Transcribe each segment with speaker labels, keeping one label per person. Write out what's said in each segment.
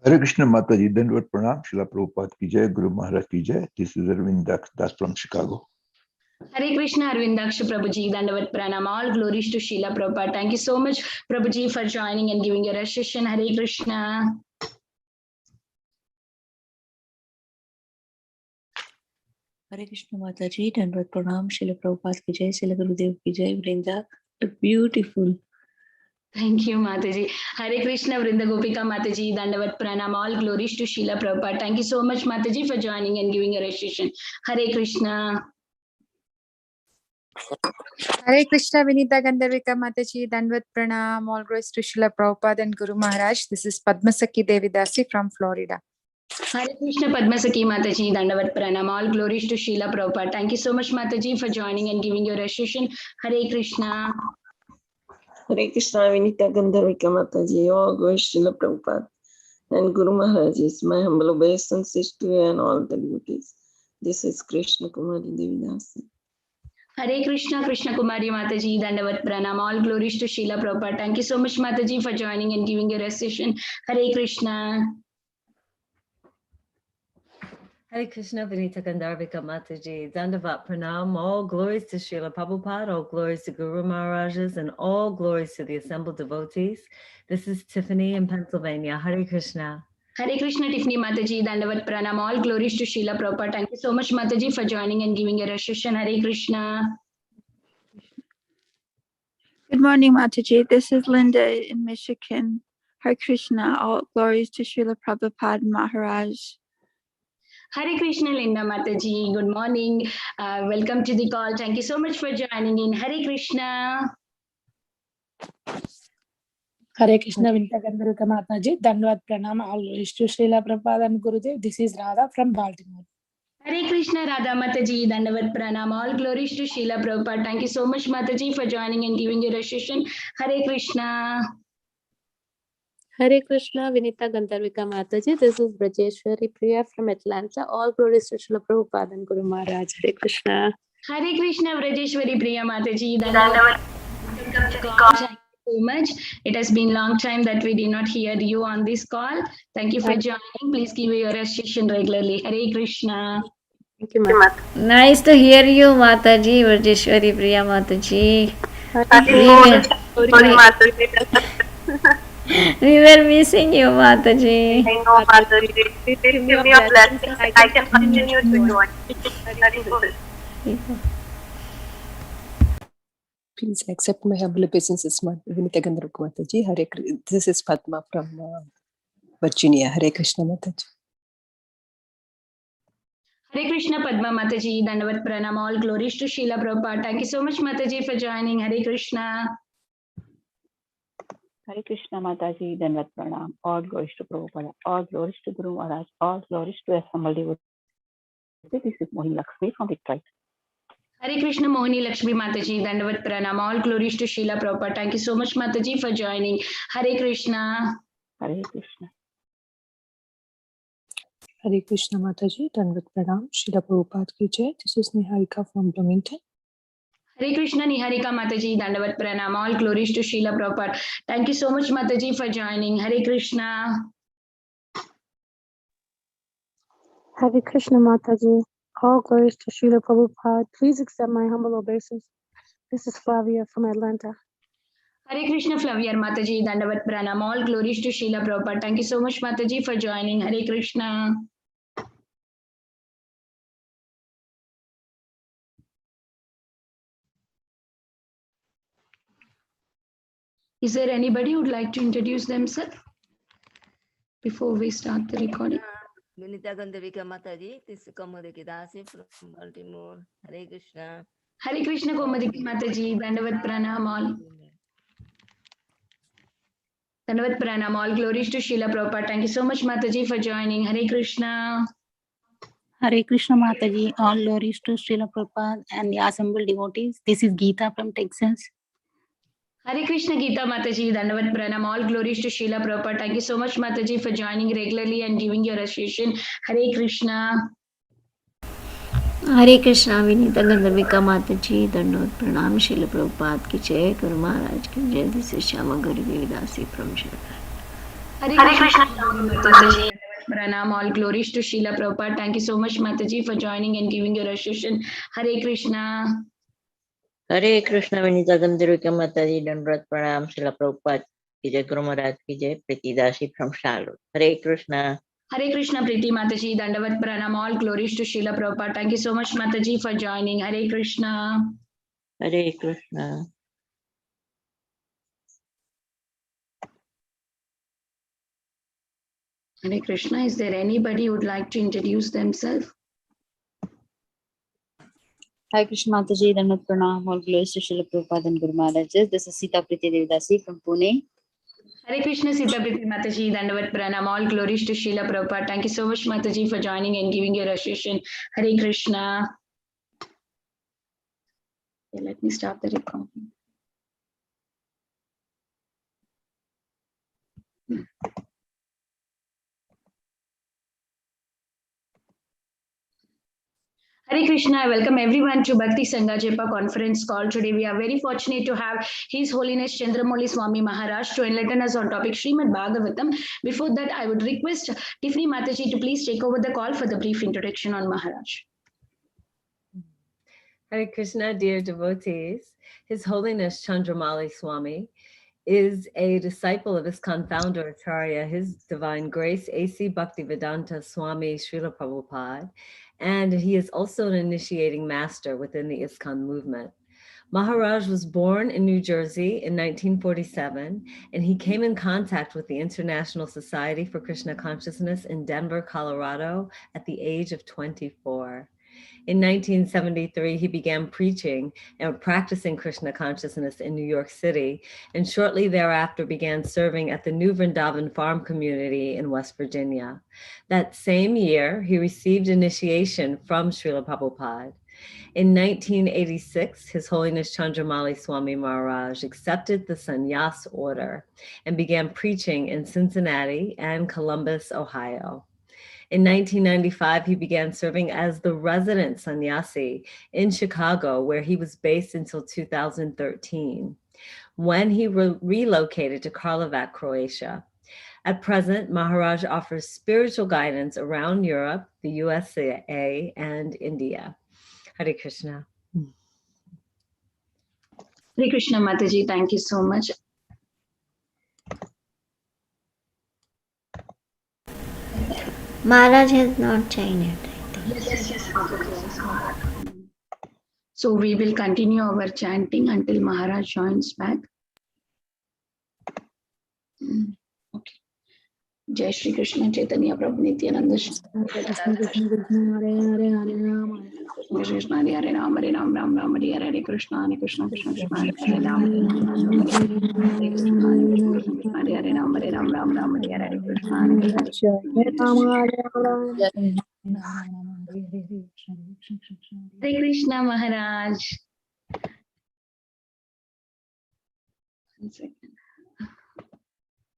Speaker 1: Hare Krishna Mataji, Dandavat Pranam, Srila Prabhupada ki jai, Guru Maharaj ki jai. This is Arvind Das from Chicago.
Speaker 2: Hare Krishna, Arvindaksha Prabhuji, Dandavat Pranam. All glories to Srila Prabhupada. Thank you so much, Prabhuji, for joining and giving your assistation. Hare Krishna.
Speaker 3: Hare Krishna Mataji, Dandavat Pranam, Srila Prabhupada ki jai, Srila Gurudev ki jai, Vrinda. Beautiful.
Speaker 2: Thank you, Mataji. Hare Krishna, Vrinda Gopika Mataji, Dandavat Pranam. All glories to Srila Prabhupada. Thank you so much, Mataji, for joining and giving your assistation. Hare Krishna.
Speaker 4: Hare Krishna, Vinita Gandharvika Mataji, Dandavat Pranam, all glories to Srila Prabhupada and Guru Maharaj. This is Padmasaki Devidasi from Florida.
Speaker 2: Hare Krishna, Padmasaki Mataji, Dandavat Pranam. All glories to Srila Prabhupada. Thank you so much, Mataji, for joining and giving your assistation. Hare Krishna.
Speaker 5: Hare Krishna, Vinita Gandharvika Mataji, all glories to Srila Prabhupada and Guru Maharaj. My humble obeisances to you and all the devotees. This is Krishna Kumari Devidasi.
Speaker 2: Hare Krishna, Krishna Kumari Mataji, Dandavat Pranam. All glories to Srila Prabhupada. Thank you so much, Mataji, for joining and giving your assistation. Hare Krishna.
Speaker 6: Hare Krishna, Vinita Gandharvika Mataji, Dandavat Pranam, all glories to Srila Prabhupada, all glories to Guru Maharajas, and all glories to the assembled devotees. This is Tiffany in Pennsylvania. Hare Krishna.
Speaker 2: Hare Krishna, Tiffany Mataji, Dandavat Pranam. All glories to Srila Prabhupada. Thank you so much, Mataji, for joining and giving your assistation. Hare Krishna.
Speaker 7: Good morning, Mataji. This is Linda in Michigan. Hare Krishna. All glories to Srila Prabhupada Maharaj.
Speaker 2: Hare Krishna, Linda Mataji. Good morning. Welcome to the call. Thank you so much for joining in. Hare Krishna.
Speaker 8: Hare Krishna, Vinita Gandharvika Mataji, Dandavat Pranam, all glories to Srila Prabhupada and Gurudev. This is Radha from Baltimore.
Speaker 2: Hare Krishna, Radha Mataji, Dandavat Pranam. All glories to Srila Prabhupada. Thank you so much, Mataji, for joining and giving your assistation. Hare Krishna.
Speaker 9: Hare Krishna, Vinita Gandharvika Mataji. This is Brajeshwari Priya from Atlanta. All glories to Srila Prabhupada and Guru Maharaj. Hare Krishna.
Speaker 2: Hare Krishna, Brajeshwari Priya Mataji. Dandavat. Thank you so much. It has been a long time that we did not hear you on this call. Thank you for joining. Please give your assistation regularly. Hare Krishna.
Speaker 9: Thank you, Mataji.
Speaker 10: Nice to hear you, Mataji, Brajeshwari Priya Mataji. We were missing you, Mataji.
Speaker 11: I know, Mataji. Give me a blessing. I can continue to join. Very good.
Speaker 12: Please accept my humble obeisances, Vinita Gandharvika Mataji. This is Padma from Virginia. Hare Krishna Mataji.
Speaker 2: Hare Krishna, Padma Mataji, Dandavat Pranam. All glories to Srila Prabhupada. Thank you so much, Mataji, for joining. Hare Krishna.
Speaker 13: Hare Krishna Mataji, Dandavat Pranam. All glories to Prabhupada. All glories to Guru Maharaj. All glories to assembled devotees. This is Mohini Lakshmi from Detroit.
Speaker 2: Hare Krishna, Mohini Lakshmi Mataji, Dandavat Pranam. All glories to Srila Prabhupada. Thank you so much, Mataji, for joining. Hare Krishna.
Speaker 13: Hare Krishna.
Speaker 12: Hare Krishna Mataji, Dandavat Pranam, Srila Prabhupada ki jai. This is Niharika from Bloomington.
Speaker 2: Hare Krishna, Niharika Mataji, Dandavat Pranam. All glories to Srila Prabhupada. Thank you so much, Mataji, for joining. Hare Krishna.
Speaker 14: Hare Krishna Mataji. All glories to Srila Prabhupada. Please accept my humble obeisance. This is Flavia from Atlanta.
Speaker 2: Hare Krishna, Flavia Mataji, Dandavat Pranam. All glories to Srila Prabhupada. Thank you so much, Mataji, for joining. Hare Krishna. Is there anybody who would like to introduce themselves before we start the recording?
Speaker 15: Vinita Gandharvika Mataji, this is Kaumudiki Dasi from Baltimore. Hare Krishna.
Speaker 2: Hare Krishna, Kaumudiki Mataji, Dandavat Pranam. All Dandavat Pranam. All glories to Srila Prabhupada. Thank you so much, Mataji, for joining. Hare Krishna.
Speaker 8: Hare Krishna Mataji. All glories to Srila Prabhupada and the assembled devotees. This is Geeta from Texas.
Speaker 2: Hare Krishna, Geeta Mataji, Dandavat Pranam. All glories to Srila Prabhupada. Thank you so much, Mataji, for joining regularly and giving your association. Hare Krishna.
Speaker 10: Hare Krishna, Vinita Gandharvika Mataji, Dandavat Pranam, Srila Prabhupada ki jai, Guru Maharaj ki jai. This is Shama Gauri Devidasi from Sri Lanka.
Speaker 2: Hare Krishna Mataji. Pranam, all glories to Srila Prabhupada. Thank you so much, Mataji, for joining and giving your association. Hare Krishna.
Speaker 16: Hare Krishna Vinita Gandharika Mataji, Dandrat Pranam, Srila Prabhupada ki jai, Guru Maharaj ki jai, Priti Dasi from Charlotte. Hare Krishna.
Speaker 2: Hare Krishna, Priti Mataji, Dandavat Pranam, all glories to Srila Prabhupada. Thank you so much, Mataji, for joining. Hare Krishna.
Speaker 16: Hare Krishna.
Speaker 2: Hare Krishna. Is there anybody who would like to introduce themselves?
Speaker 3: Hi Krishna Mataji, Dandavat Pranam, all glories to Srila Prabhupada and Guru Maharaj. This is Sita Priti Devidasi from Pune.
Speaker 2: Hare Krishna, Sita Priti Mataji, Dandavat Pranam, all glories to Srila Prabhupada. Thank you so much, Mataji, for joining and giving your association. Hare Krishna. Okay, let me start the recording. Hare Krishna, I welcome everyone to Bhakti Sangha Jepa conference call. Today we are very fortunate to have His Holiness Candramauli Swami Mahraj to enlighten us on topic Srimad Bhagavatam. Before that, I would request Tiffany Mataji to please take over the call for the brief introduction on Maharaj.
Speaker 6: Hare Krishna, dear devotees. His Holiness Candramauli Swami is a disciple of ISKCON founder Acharya, His Divine Grace A.C. Bhaktivedanta Swami Srila Prabhupada, and he is also an initiating master within the ISKCON movement. Maharaj was born in New Jersey in 1947, and he came in contact with the International Society for Krishna Consciousness in Denver, Colorado at the age of 24. In 1973, he began preaching and practicing Krishna consciousness in New York City, and shortly thereafter began serving at the New Vrindavan Farm Community in West Virginia. That same year, he received initiation from Srila Prabhupada. In 1986, His Holiness Candramauli Swami Mahraj accepted the sannyas order and began preaching in Cincinnati and Columbus, Ohio. In 1995, he began serving as the resident sannyasi in Chicago, where he was based until 2013, when he relocated to Karlovac, Croatia. At present, Maharaj offers spiritual guidance around Europe, the USA, and India. Hare Krishna.
Speaker 2: Hare Krishna Mataji, thank you so much.
Speaker 10: Maharaj has not joined it.
Speaker 2: Yes. So we will continue our chanting until Maharaj joins back. Okay. Jai Shri Krishna Chaitanya Prabhu Nityananda
Speaker 8: Krishna Krishna Krishna Hare Hare Hare Rama
Speaker 2: Krishna Hare Rama Hare Rama Rama Rama Hare Krishna Krishna Krishna Hare Rama Hare Krishna Hare Rama Hare Rama Rama Rama Hare Krishna Hare Krishna Maharaj. One second.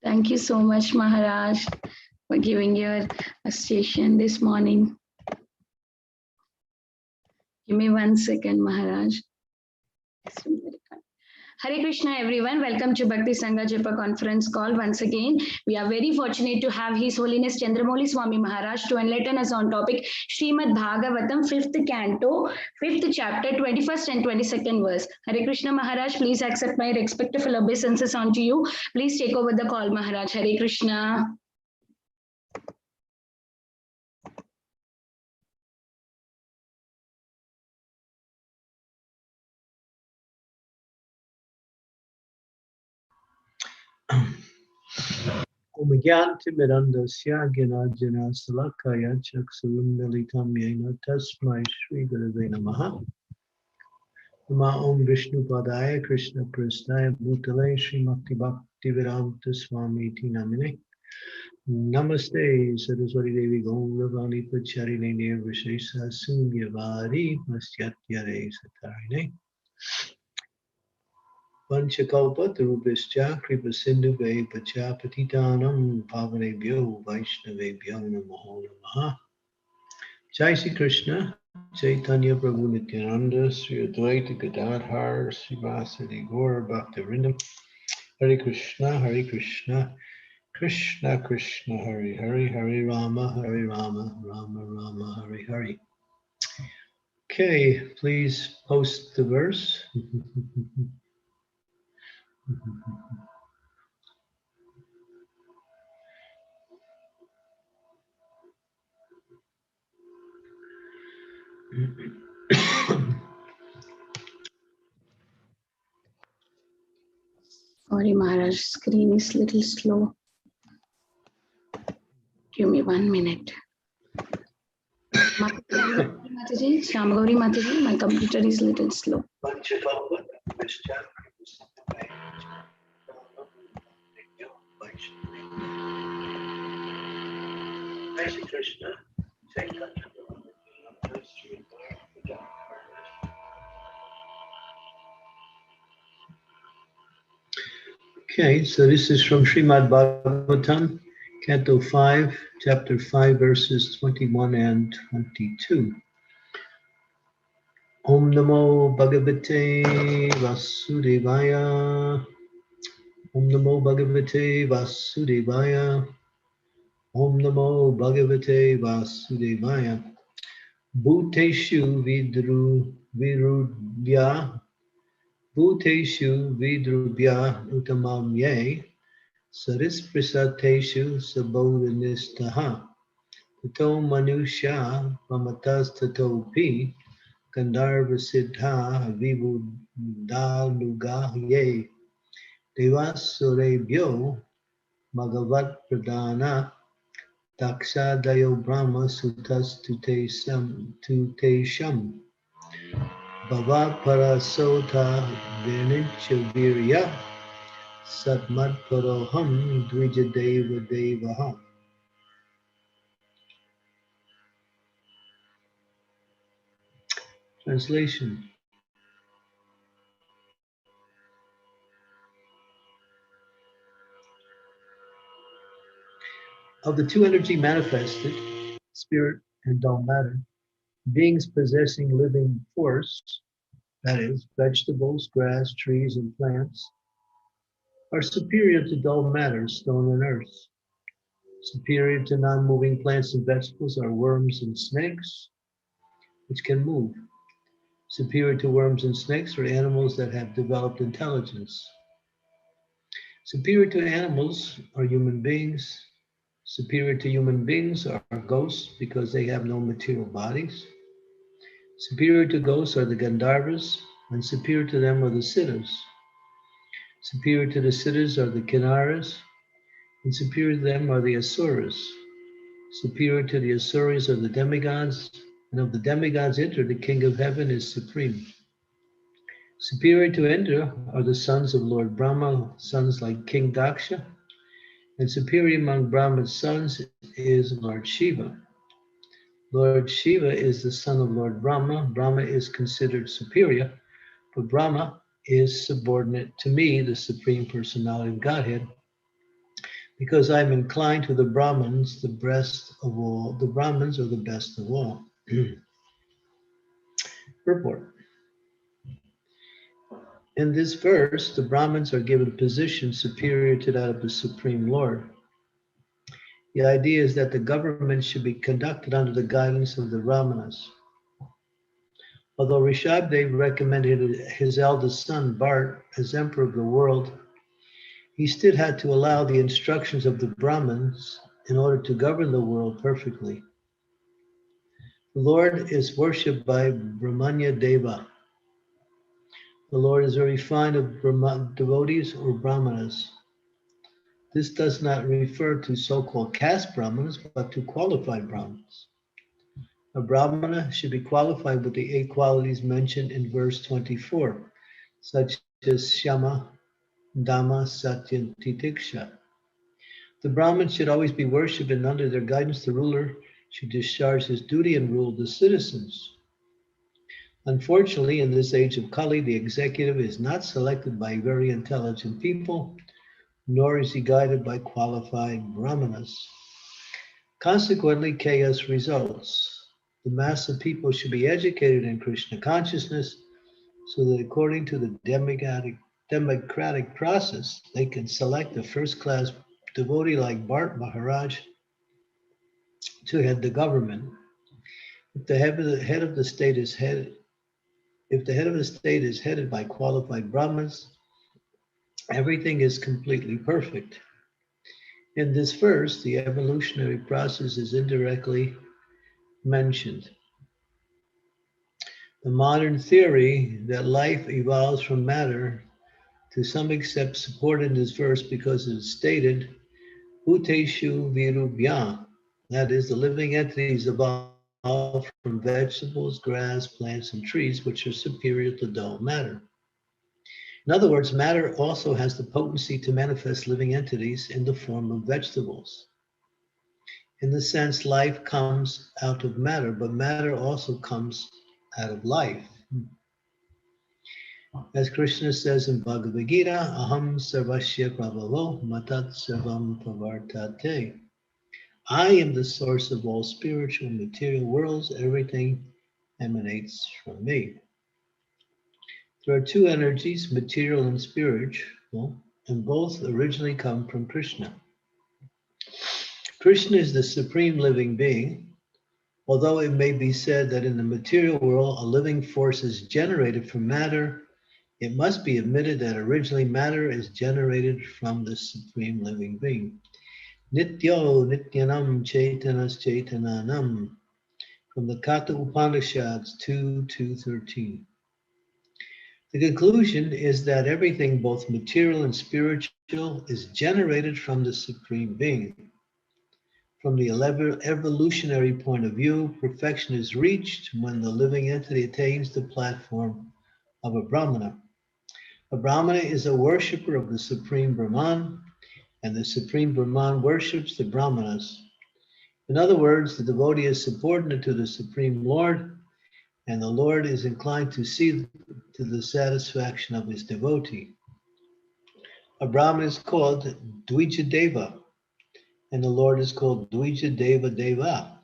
Speaker 2: Thank you so much, Maharaj, for giving your association this morning. Give me 1 second, Maharaj. Hare Krishna, everyone. Welcome to Bhakti Sangha Jepa conference call. Once again, we are very fortunate to have His Holiness Candramauli Swami Mahraj to enlighten us on topic Srimad Bhagavatam 5th canto, 5th chapter, 21st and 22nd verse. Hare Krishna Maharaj, please accept my respectful obeisances onto you. Please take over the call, Maharaj. Hare Krishna.
Speaker 17: Umagyantimirandasya Gyanajana Salakaya Chaksurundalitam Yena Tasmai Shri Gurave Namaha. Nama Om Vishnu Padaya Krishna Prasthaya Bhutale Srimati Bhaktivedanta Swami Tinamine. Namaste Saraswati Devi Gauravani Pacharine Nirvishesa Sunyavari Mastyathyare Satarine. Vanchakalpa Tarubhischa Kripa Sindhuve Pachapatitanam Pavanebhyo Vaishnavebhyo Namo Namaha. Jai Sri Krishna, Chaitanya Prabhu Nityananda, Sri Advaita Gadadhar, Srivasadi Gaur Bhaktivinoda. Hare Krishna, Krishna Krishna Hari Hari, Hari Rama, Rama Rama, Hari Hari. Okay, please post the verse.
Speaker 2: Sorry, Maharaj, screen is little slow. Give me 1 minute. Mataji, Shamgauri Mataji, my computer is little slow.
Speaker 17: Okay, so this is from Srimad Bhagavatam, Canto 5, Chapter 5, verses 21 and 22. Om Namo Bhagavate Vasudevaya. Om Namo Bhagavate Vasudevaya. Om Namo Bhagavate Vasudevaya. Bhuteshu Virudhya. Bhuteshu Vidrubhya Utamamye. Sarisprasateshu Sabodhanistaha. Tato Manusha Mamatas Tatopi. Gandharva Siddha Vibudaluga Ye. Devasurebhyo Magavat Pradana. Daksha Dayo Brahma Sutas Tutesham. Bhava Parasota Venichavirya. Satmat Paroham Dvijadeva Devaha. Translation. Of the two energy manifested, spirit and dull matter, beings possessing living force, that is, vegetables, grass, trees, and plants, are superior to dull matter, stone and earth. Superior to non-moving plants and vegetables are worms and snakes, which can move. Superior to worms and snakes are animals that have developed intelligence. Superior to animals are human beings. Superior to human beings are ghosts because they have no material bodies. Superior to ghosts are the Gandharvas, and superior to them are the Siddhas. Superior to the Siddhas are the Kinnaras, and superior to them are the Asuras. Superior to the Asuras are the demigods, and of the demigods Indra, the king of heaven, is supreme. Superior to Indra are the sons of Lord Brahma, sons like King Daksha, and superior among Brahma's sons is Lord Shiva. Lord Shiva is the son of Lord Brahma. Brahma is considered superior, but Brahma is subordinate to me, the Supreme Personality of Godhead, because I'm inclined to the Brahmins, the best of all. The Brahmins are the best of all. Purport. In this verse, the Brahmins are given a position superior to that of the Supreme Lord. The idea is that the government should be conducted under the guidance of the Brahmanas. Although Rishabdev recommended his eldest son, Bharat, as emperor of the world, he still had to allow the instructions of the Brahmins in order to govern the world perfectly. The Lord is worshipped by Brahmanya Deva. The Lord is very fond of devotees or Brahmanas. This does not refer to so-called caste Brahmanas, but to qualified Brahmanas. A Brahmana should be qualified with the 8 qualities mentioned in verse 24, such as Shama, Dhamma, Satya, and Titiksha. The Brahmin should always be worshipped, and under their guidance, the ruler should discharge his duty and rule the citizens. Unfortunately, in this age of Kali, the executive is not selected by very intelligent people, nor is he guided by qualified Brahmanas. Consequently, chaos results. The mass of people should be educated in Krishna consciousness so that according to the democratic process, they can select a first-class devotee like Bharat Maharaj to head the government. If the head of the state is headed by qualified Brahmins, everything is completely perfect. In this verse, the evolutionary process is indirectly mentioned. The modern theory that life evolves from matter to some extent support in this verse because it is stated, Bhuteshu Virubhya, that is, the living entities evolve from vegetables, grass, plants, and trees, which are superior to dull matter. In other words, matter also has the potency to manifest living entities in the form of vegetables. In the sense, life comes out of matter, but matter also comes out of life. As Krishna says in Bhagavad Gita, Aham Sarvasya Prabhavo Matat Sarvam Pravartate. I am the source of all spiritual and material worlds. Everything emanates from me. There are two energies, material and spiritual, and both originally come from Krishna. Krishna is the supreme living being. Although it may be said that in the material world a living force is generated from matter, it must be admitted that originally matter is generated from the supreme living being. Nityo Nityanam Chaitanas Chaitananam, from the Katha Upanishads 2:13. The conclusion is that everything, both material and spiritual, is generated from the Supreme Being. From the evolutionary point of view, perfection is reached when the living entity attains the platform of a Brahmana. A Brahmana is a worshipper of the Supreme Brahman, and the Supreme Brahman worships the Brahmanas. In other words, the devotee is subordinate to the Supreme Lord, and the Lord is inclined to see to the satisfaction of his devotee. A Brahman is called Dvija Deva, and the Lord is called Dvija Deva Deva.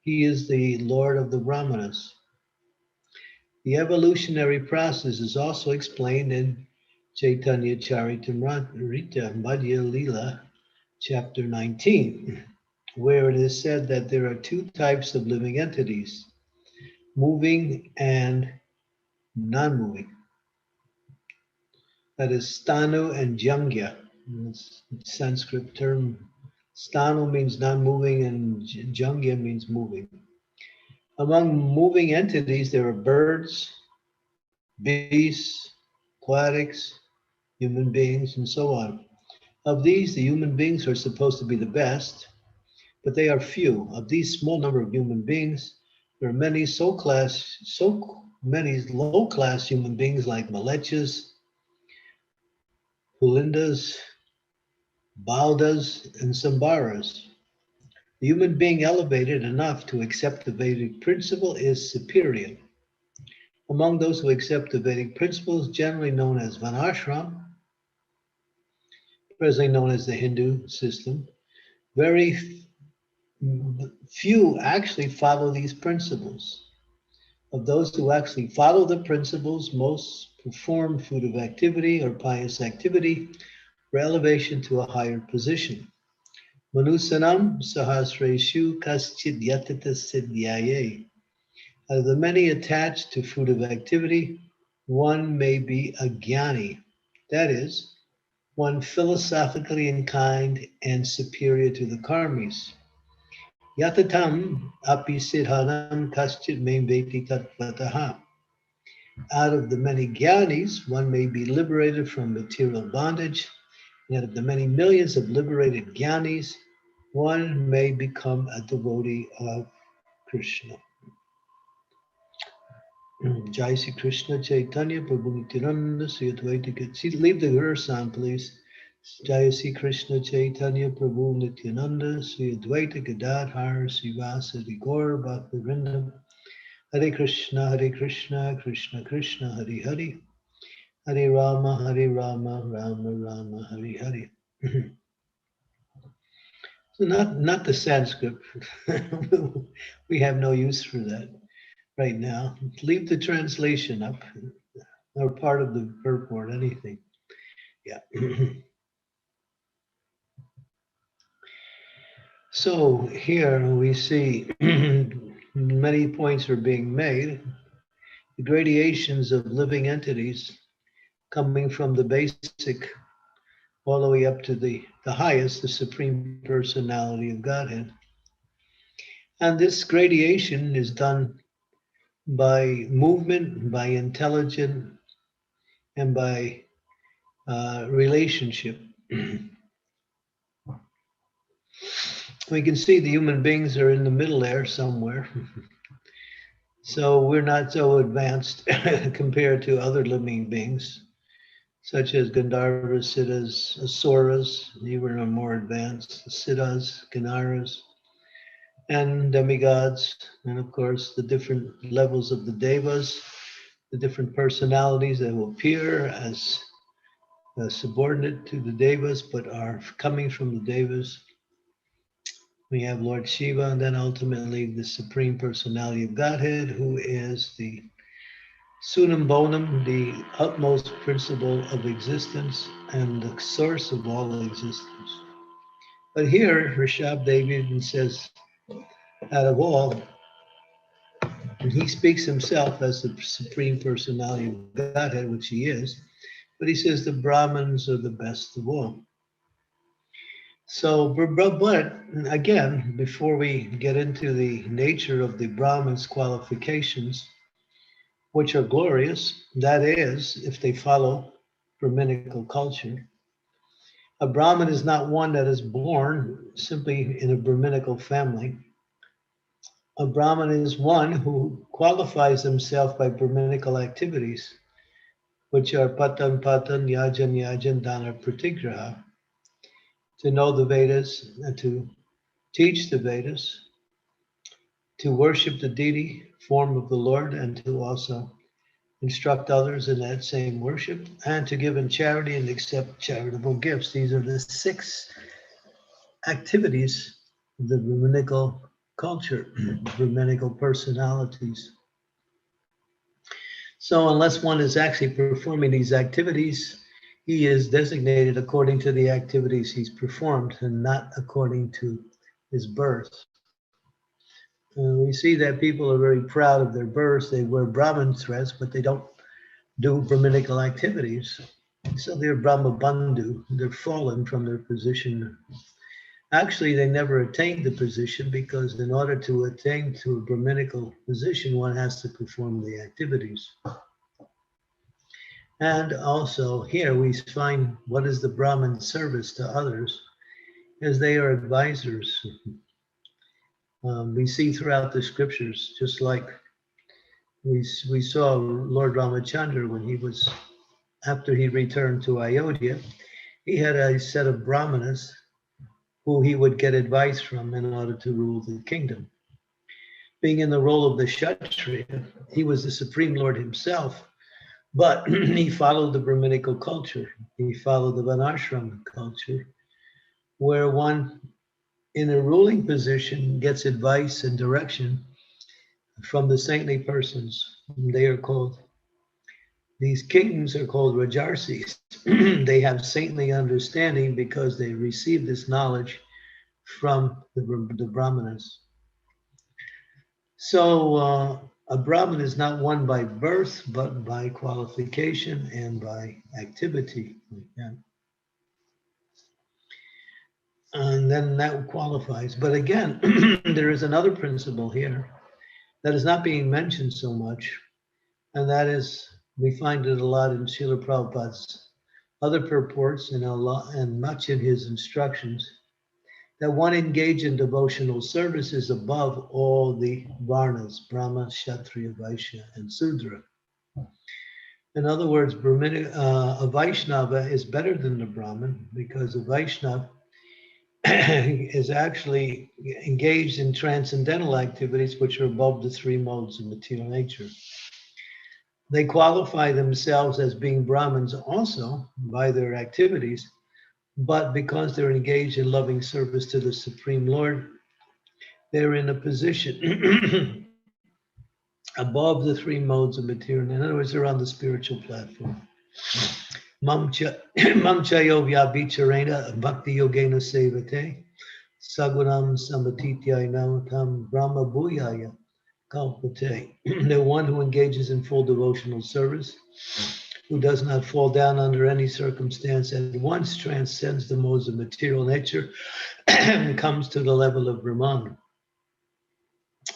Speaker 17: He is the Lord of the Brahmanas. The evolutionary process is also explained in Chaitanya Charitamrita Madhya Lila, chapter 19, where it is said that there are two types of living entities, moving and non-moving. That is Stanu and Jangya. It's a Sanskrit term. Stanu means non-moving and Jangya means moving. Among moving entities, there are birds, beasts, aquatics, human beings, and so on. Of these, the human beings are supposed to be the best, but they are few. Of these small number of human beings, there are many so many low-class human beings like Malechas, Pulindas, Baudas, and Sambaras. The human being elevated enough to accept the Vedic principle is superior. Among those who accept the Vedic principles, generally known as Varnashram, presently known as the Hindu system, very few actually follow these principles. Of those who actually follow the principles, most perform fruitive activity or pious activity for elevation to a higher position. Manusanam sahasreshu kaschid yatata siddhyaye. Out of the many attached to fruitive activity, one may be a jnani, that is, one philosophically inclined and superior to the karmis. Yatatam api siddhanam kaschid mem veti tatvataha. Out of the many jnanis, one may be liberated from material bondage, and out of the many millions of liberated jnanis, one may become a devotee of Krishna. Jai Sri Krishna Chaitanya Prabhu Nityananda Sri Advaita. Leave the verse on, please. Jai Sri Krishna Chaitanya Prabhu Nityananda Sri Advaita Gadadhar Srivasadi Gaur Bhaktivinoda. Hare Krishna, Krishna Krishna, Hare Hare. Hare Rama, Rama Rama, Hare Hare. So not the Sanskrit. We have no use for that right now. Leave the translation up, or part of the purport, anything. Yeah. So here we see many points are being made. The gradations of living entities coming from the basic all the way up to the highest, the Supreme Personality of Godhead. And this gradation is done by movement, by intelligence, and by relationship. We can see the human beings are in the middle there somewhere. So we're not so advanced compared to other living beings, such as Gandharvas, Siddhas, Asuras. They were more advanced. Siddhas, Ganharas, and demigods, and of course the different levels of the devas, the different personalities that will appear as subordinate to the devas but are coming from the devas. We have Lord Shiva, and then ultimately the Supreme Personality of Godhead, who is the Sunam Bonum, the utmost principle of existence and the source of all existence. But here, Rishabh Devi even says, out of all, and he speaks himself as the Supreme Personality of Godhead, which he is, but he says the Brahmins are the best of all. So, but again, before we get into the nature of the Brahmins' qualifications, which are glorious, that is, if they follow Brahminical culture. A Brahmin is not one that is born simply in a Brahminical family. A Brahmin is one who qualifies himself by Brahminical activities, which are patan, yajan, dana, pratigraha, to know the Vedas and to teach the Vedas, to worship the deity form of the Lord, and to also instruct others in that same worship, and to give in charity and accept charitable gifts. These are the 6 activities of the Brahminical culture, Brahminical personalities. So unless one is actually performing these activities, he is designated according to the activities he's performed and not according to his birth. We see that people are very proud of their birth. They wear Brahmin dress, but they don't do Brahminical activities. So they're Brahma Bandhu. They're fallen from their position. Actually, they never attained the position, because in order to attain to a Brahminical position, one has to perform the activities. And also here we find what is the Brahmin service to others, as they are advisors. We see throughout the scriptures, just like we saw Lord Ramachandra when he was, after he returned to Ayodhya, he had a set of Brahmanas who he would get advice from in order to rule the kingdom. Being in the role of the Kshatriya, he was the Supreme Lord himself, but he followed the Brahminical culture. He followed the Varnashram culture, where one in a ruling position gets advice and direction from the saintly persons. They are called, these kings are called Rajarsis. They have saintly understanding because they receive this knowledge from the Brahmanas. So a Brahmin is not one by birth, but by qualification and by activity. And then that qualifies. But again, there is another principle here that is not being mentioned so much, and that is, we find it a lot in Srila Prabhupada's other purports and a lot, and much in his instructions, that one engaged in devotional service is above all the varnas, Brahma, Kshatriya, Vaishya, and Sudra. In other words, a Vaishnava is better than the Brahmin, because a Vaishnava is actually engaged in transcendental activities which are above the 3 modes of material nature. They qualify themselves as being Brahmins also by their activities, but because they're engaged in loving service to the Supreme Lord, they're in a position above the 3 modes of material. In other words, they're on the spiritual platform. Mam chayo vyabhicharena bhakti yogena sevate Sagunam Samatitya Namatam Brahma Bhuyaya Kalpate. The one who engages in full devotional service, who does not fall down under any circumstance, and once transcends the modes of material nature and comes to the level of Brahman.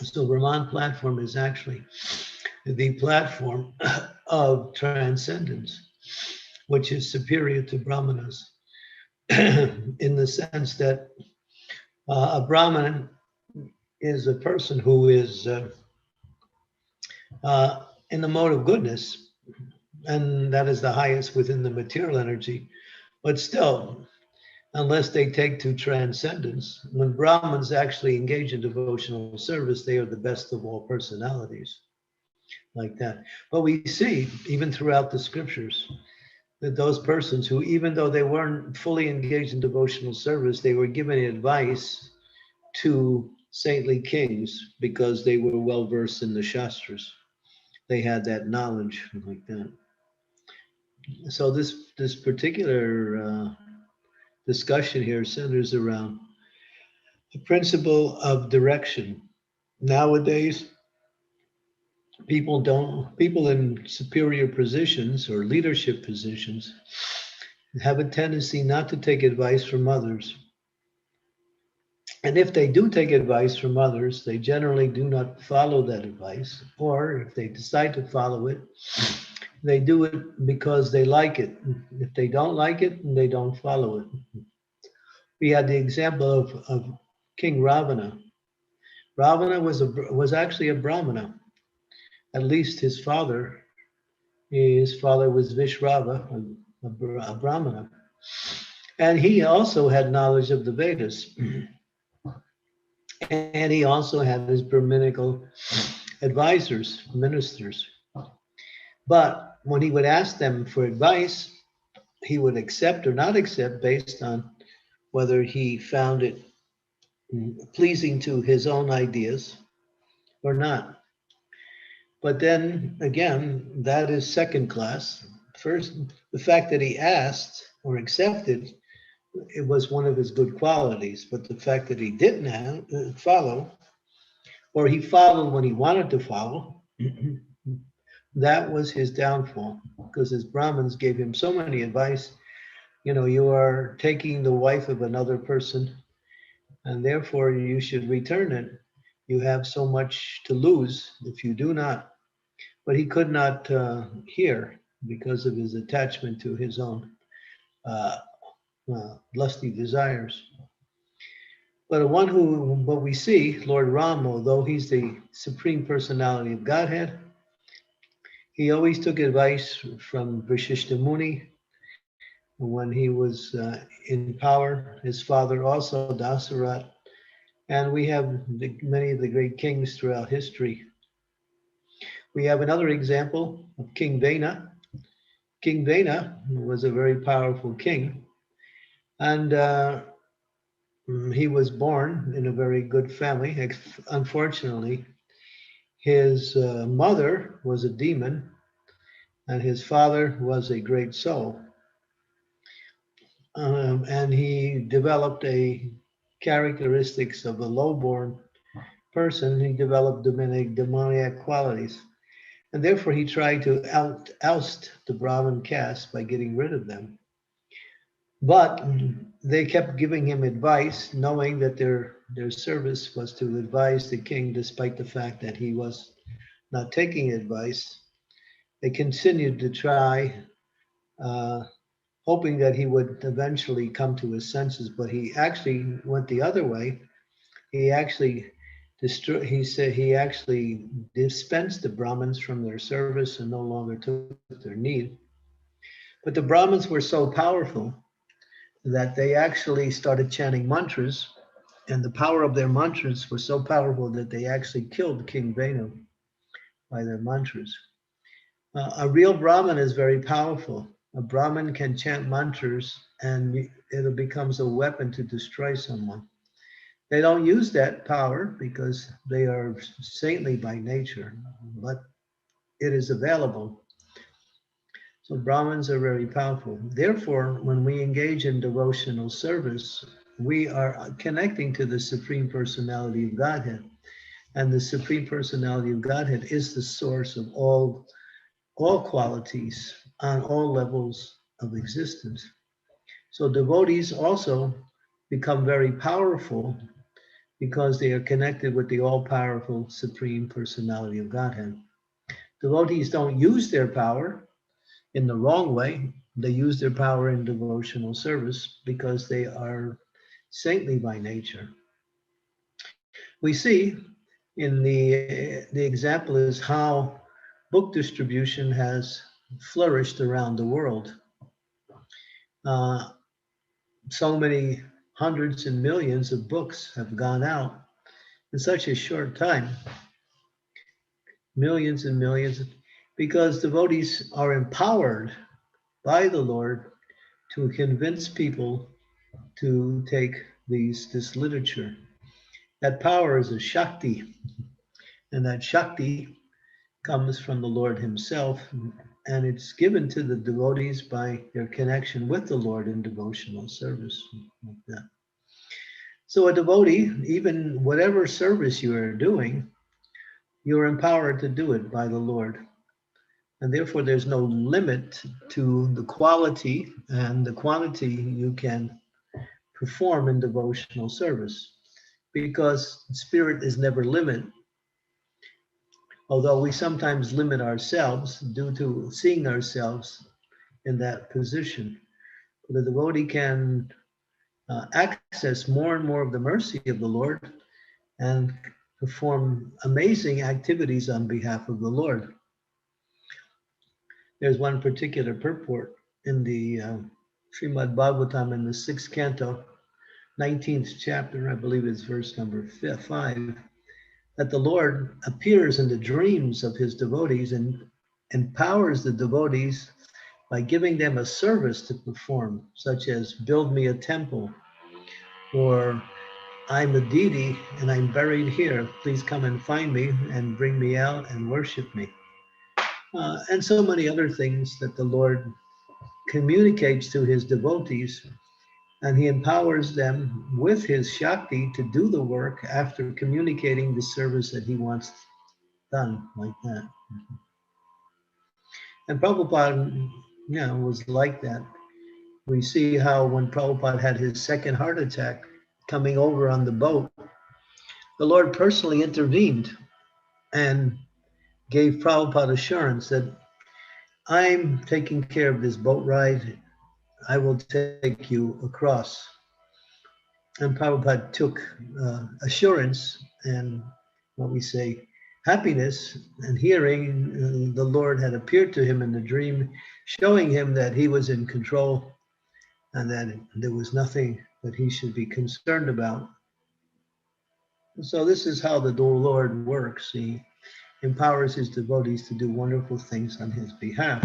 Speaker 17: So Brahman platform is actually the platform of transcendence, which is superior to Brahmanas in the sense that a Brahman is a person who is in the mode of goodness, and that is the highest within the material energy. But still, unless they take to transcendence, when Brahmins actually engage in devotional service, they are the best of all personalities, like that. But we see, even throughout the scriptures, that those persons who, even though they weren't fully engaged in devotional service, they were given advice to saintly kings because they were well versed in the Shastras. They had that knowledge like that. So this particular discussion here centers around the principle of direction. Nowadays, people in superior positions or leadership positions have a tendency not to take advice from others. And if they do take advice from others, they generally do not follow that advice. Or if they decide to follow it, they do it because they like it. If they don't like it, they don't follow it. We had the example of King Ravana. Ravana was actually a Brahmana. At least his father was Vishrava, a Brahmana. And he also had knowledge of the Vedas. And he also had his Brahminical advisors, ministers. But when he would ask them for advice, he would accept or not accept based on whether he found it pleasing to his own ideas or not. But then again, that is second class. First, the fact that he asked or accepted, it was one of his good qualities. But the fact that he didn't follow, or he followed when he wanted to follow, that was his downfall, because his Brahmins gave him so many advice. You know, you are taking the wife of another person, and therefore you should return it. You have so much to lose if you do not. But he could not hear because of his attachment to his own lusty desires. But what we see, Lord Ram, although he's the supreme personality of Godhead, he always took advice from Vishishta Muni when he was in power. His father also, Dasarat, and we have many of the great kings throughout history. We have another example of King Vena. King Vena was a very powerful king, and he was born in a very good family. Unfortunately, his mother was a demon, and his father was a great soul. And he developed characteristics of a low-born person. He developed demoniac qualities. And therefore, he tried to oust the Brahmin caste by getting rid of them. But they kept giving him advice, knowing that their service was to advise the king, despite the fact that he was not taking advice. They continued to try, hoping that he would eventually come to his senses, but he actually went the other way. He actually dispensed the Brahmins from their service and no longer took their need. But the Brahmins were so powerful that they actually started chanting mantras, and the power of their mantras was so powerful that they actually killed King Venu by their mantras. A real Brahmin is very powerful. A Brahmin can chant mantras and it becomes a weapon to destroy someone. They don't use that power because they are saintly by nature, but it is available. So Brahmins are very powerful. Therefore, when we engage in devotional service, we are connecting to the Supreme Personality of Godhead. And the Supreme Personality of Godhead is the source of all qualities on all levels of existence. So devotees also become very powerful because they are connected with the all-powerful Supreme Personality of Godhead. Devotees don't use their power in the wrong way. They use their power in devotional service because they are saintly by nature. We see in the example is how book distribution has flourished around the world. So many hundreds and millions of books have gone out in such a short time. Millions and millions, because devotees are empowered by the Lord to convince people to take this literature. That power is a Shakti, and that Shakti comes from the Lord himself, and it's given to the devotees by their connection with the Lord in devotional service. Like that. So a devotee, even whatever service you are doing, you're empowered to do it by the Lord. And therefore there's no limit to the quality and the quantity you can perform in devotional service, because spirit is never limited. Although we sometimes limit ourselves due to seeing ourselves in that position. The devotee can access more and more of the mercy of the Lord and perform amazing activities on behalf of the Lord. There's one particular purport in the Srimad Bhagavatam in the 6th canto, 19th chapter, I believe it's verse number 5, that the Lord appears in the dreams of his devotees and empowers the devotees by giving them a service to perform, such as build me a temple, or I'm a deity and I'm buried here. Please come and find me and bring me out and worship me. And so many other things that the Lord communicates to his devotees, and he empowers them with his Shakti to do the work after communicating the service that he wants done, like that. And Prabhupada, was like that. We see how when Prabhupada had his second heart attack coming over on the boat, the Lord personally intervened and gave Prabhupada assurance that I'm taking care of this boat ride. I will take you across. And Prabhupada took assurance and what we say, happiness, and hearing the Lord had appeared to him in the dream, showing him that he was in control and that there was nothing that he should be concerned about. So this is how the Lord works. He empowers his devotees to do wonderful things on his behalf.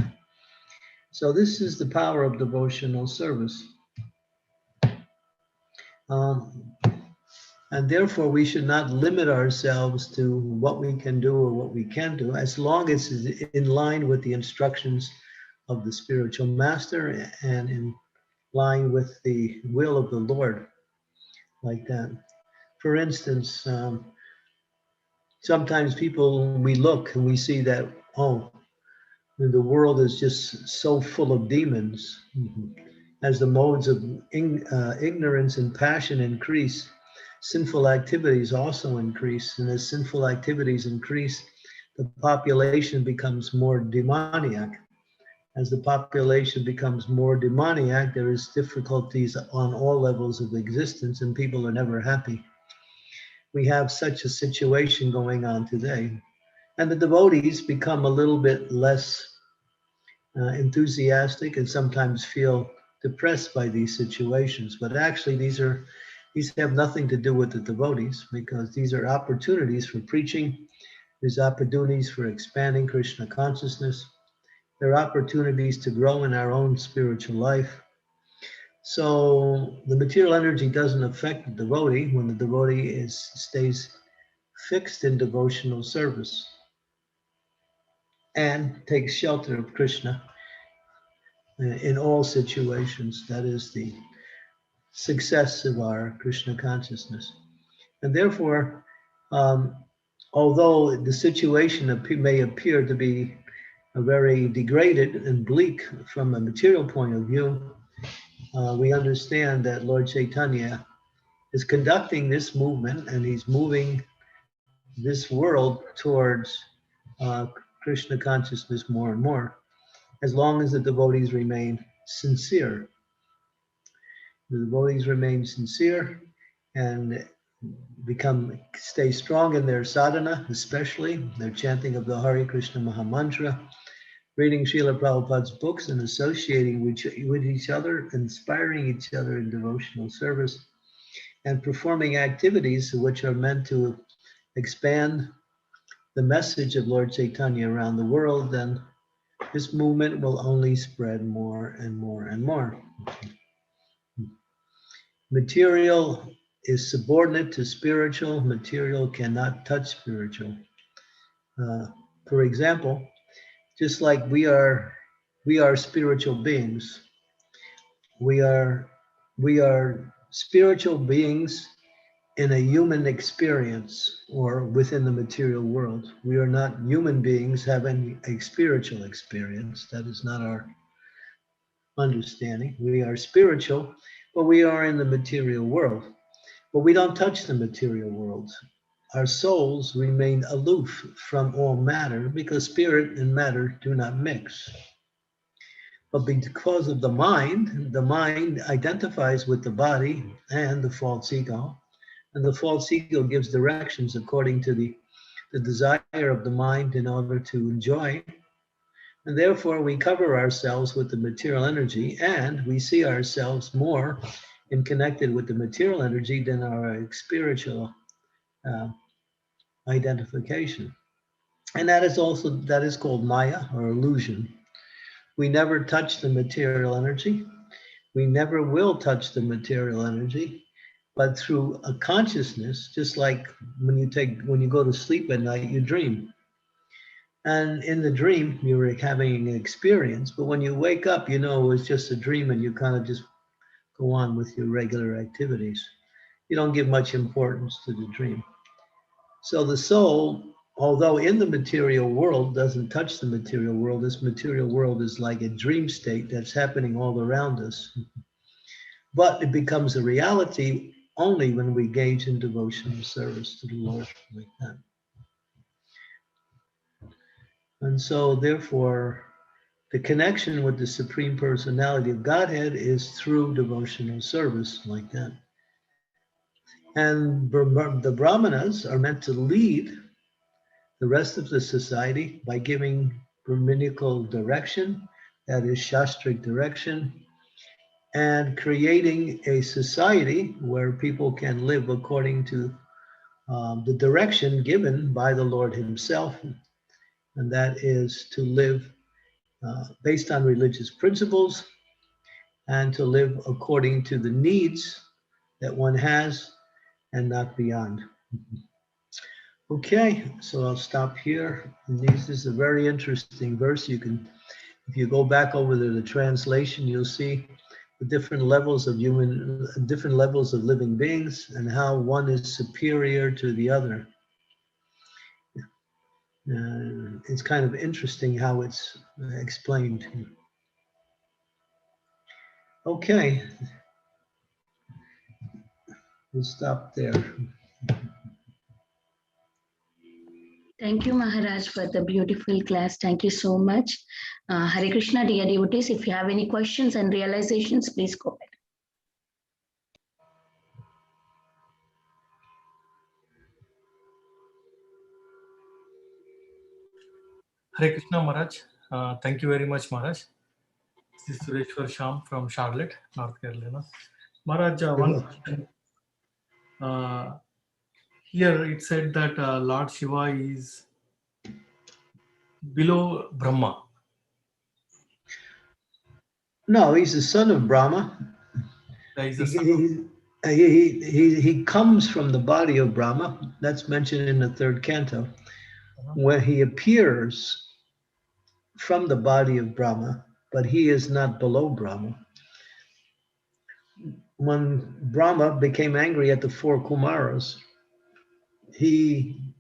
Speaker 17: So this is the power of devotional service. And therefore we should not limit ourselves to what we can do or what we can't do, as long as it's in line with the instructions of the spiritual master and in line with the will of the Lord, like that. For instance, sometimes we look and we see that, the world is just so full of demons. As the modes of ignorance and passion increase, sinful activities also increase. And as sinful activities increase, the population becomes more demoniac. As the population becomes more demoniac, there is difficulties on all levels of existence and people are never happy. We have such a situation going on today. And the devotees become a little bit less enthusiastic and sometimes feel depressed by these situations. But actually these have nothing to do with the devotees, because these are opportunities for preaching. There's opportunities for expanding Krishna consciousness. There are opportunities to grow in our own spiritual life. So the material energy doesn't affect the devotee when the devotee stays fixed in devotional service and takes shelter of Krishna in all situations. That is the success of our Krishna consciousness. And therefore, although the situation may appear to be very degraded and bleak from a material point of view, we understand that Lord Chaitanya is conducting this movement, and he's moving this world towards Krishna consciousness more and more, as long as the devotees remain sincere. The devotees remain sincere and stay strong in their sadhana, especially their chanting of the Hare Krishna Mahamantra, reading Srila Prabhupada's books and associating with each other, inspiring each other in devotional service, and performing activities which are meant to expand the message of Lord Chaitanya around the world, then this movement will only spread more and more and more. Material is subordinate to spiritual. Material cannot touch spiritual. For example, just like we are spiritual beings. We are spiritual beings in a human experience or within the material world. We are not human beings having a spiritual experience. That is not our understanding. We are spiritual, but we are in the material world. But we don't touch the material world. Our souls remain aloof from all matter because spirit and matter do not mix. But because of the mind identifies with the body and the false ego, and the false ego gives directions according to the desire of the mind in order to enjoy. And therefore we cover ourselves with the material energy, and we see ourselves more connected with the material energy than our spiritual identification. And that is called Maya, or illusion. We never touch the material energy. We never will touch the material energy, but through a consciousness, just like when you go to sleep at night, you dream. And in the dream, you're having an experience, but when you wake up, you know it was just a dream, and you kind of just go on with your regular activities. You don't give much importance to the dream. So the soul, although in the material world, doesn't touch the material world. This material world is like a dream state that's happening all around us. But it becomes a reality only when we engage in devotional service to the Lord like that. And so therefore, the connection with the Supreme Personality of Godhead is through devotional service like that. And the Brahmanas are meant to lead the rest of the society by giving Brahminical direction, that is Shastric direction, and creating a society where people can live according to the direction given by the Lord himself, and that is to live based on religious principles and to live according to the needs that one has and not beyond. Okay, so I'll stop here. And this is a very interesting verse. You can, if you go back over the translation, you'll see the different levels of living beings and how one is superior to the other. It's kind of interesting how it's explained. Okay, we'll stop there.
Speaker 2: Thank you, Maharaj, for the beautiful class. Thank you so much. Hare Krishna, dear devotees, if you have any questions and realizations, please go ahead.
Speaker 18: Hare Krishna Maharaj. Thank you very much, Maharaj. This is Sureshwar Sham from Charlotte, North Carolina. Maharaj, one question. Here it said that Lord Shiva is below Brahma.
Speaker 17: No, he's the son of Brahma. He comes from the body of Brahma. That's mentioned in the third canto, where he appears from the body of Brahma, but he is not below Brahma. when Brahma became angry at the four Kumaras, he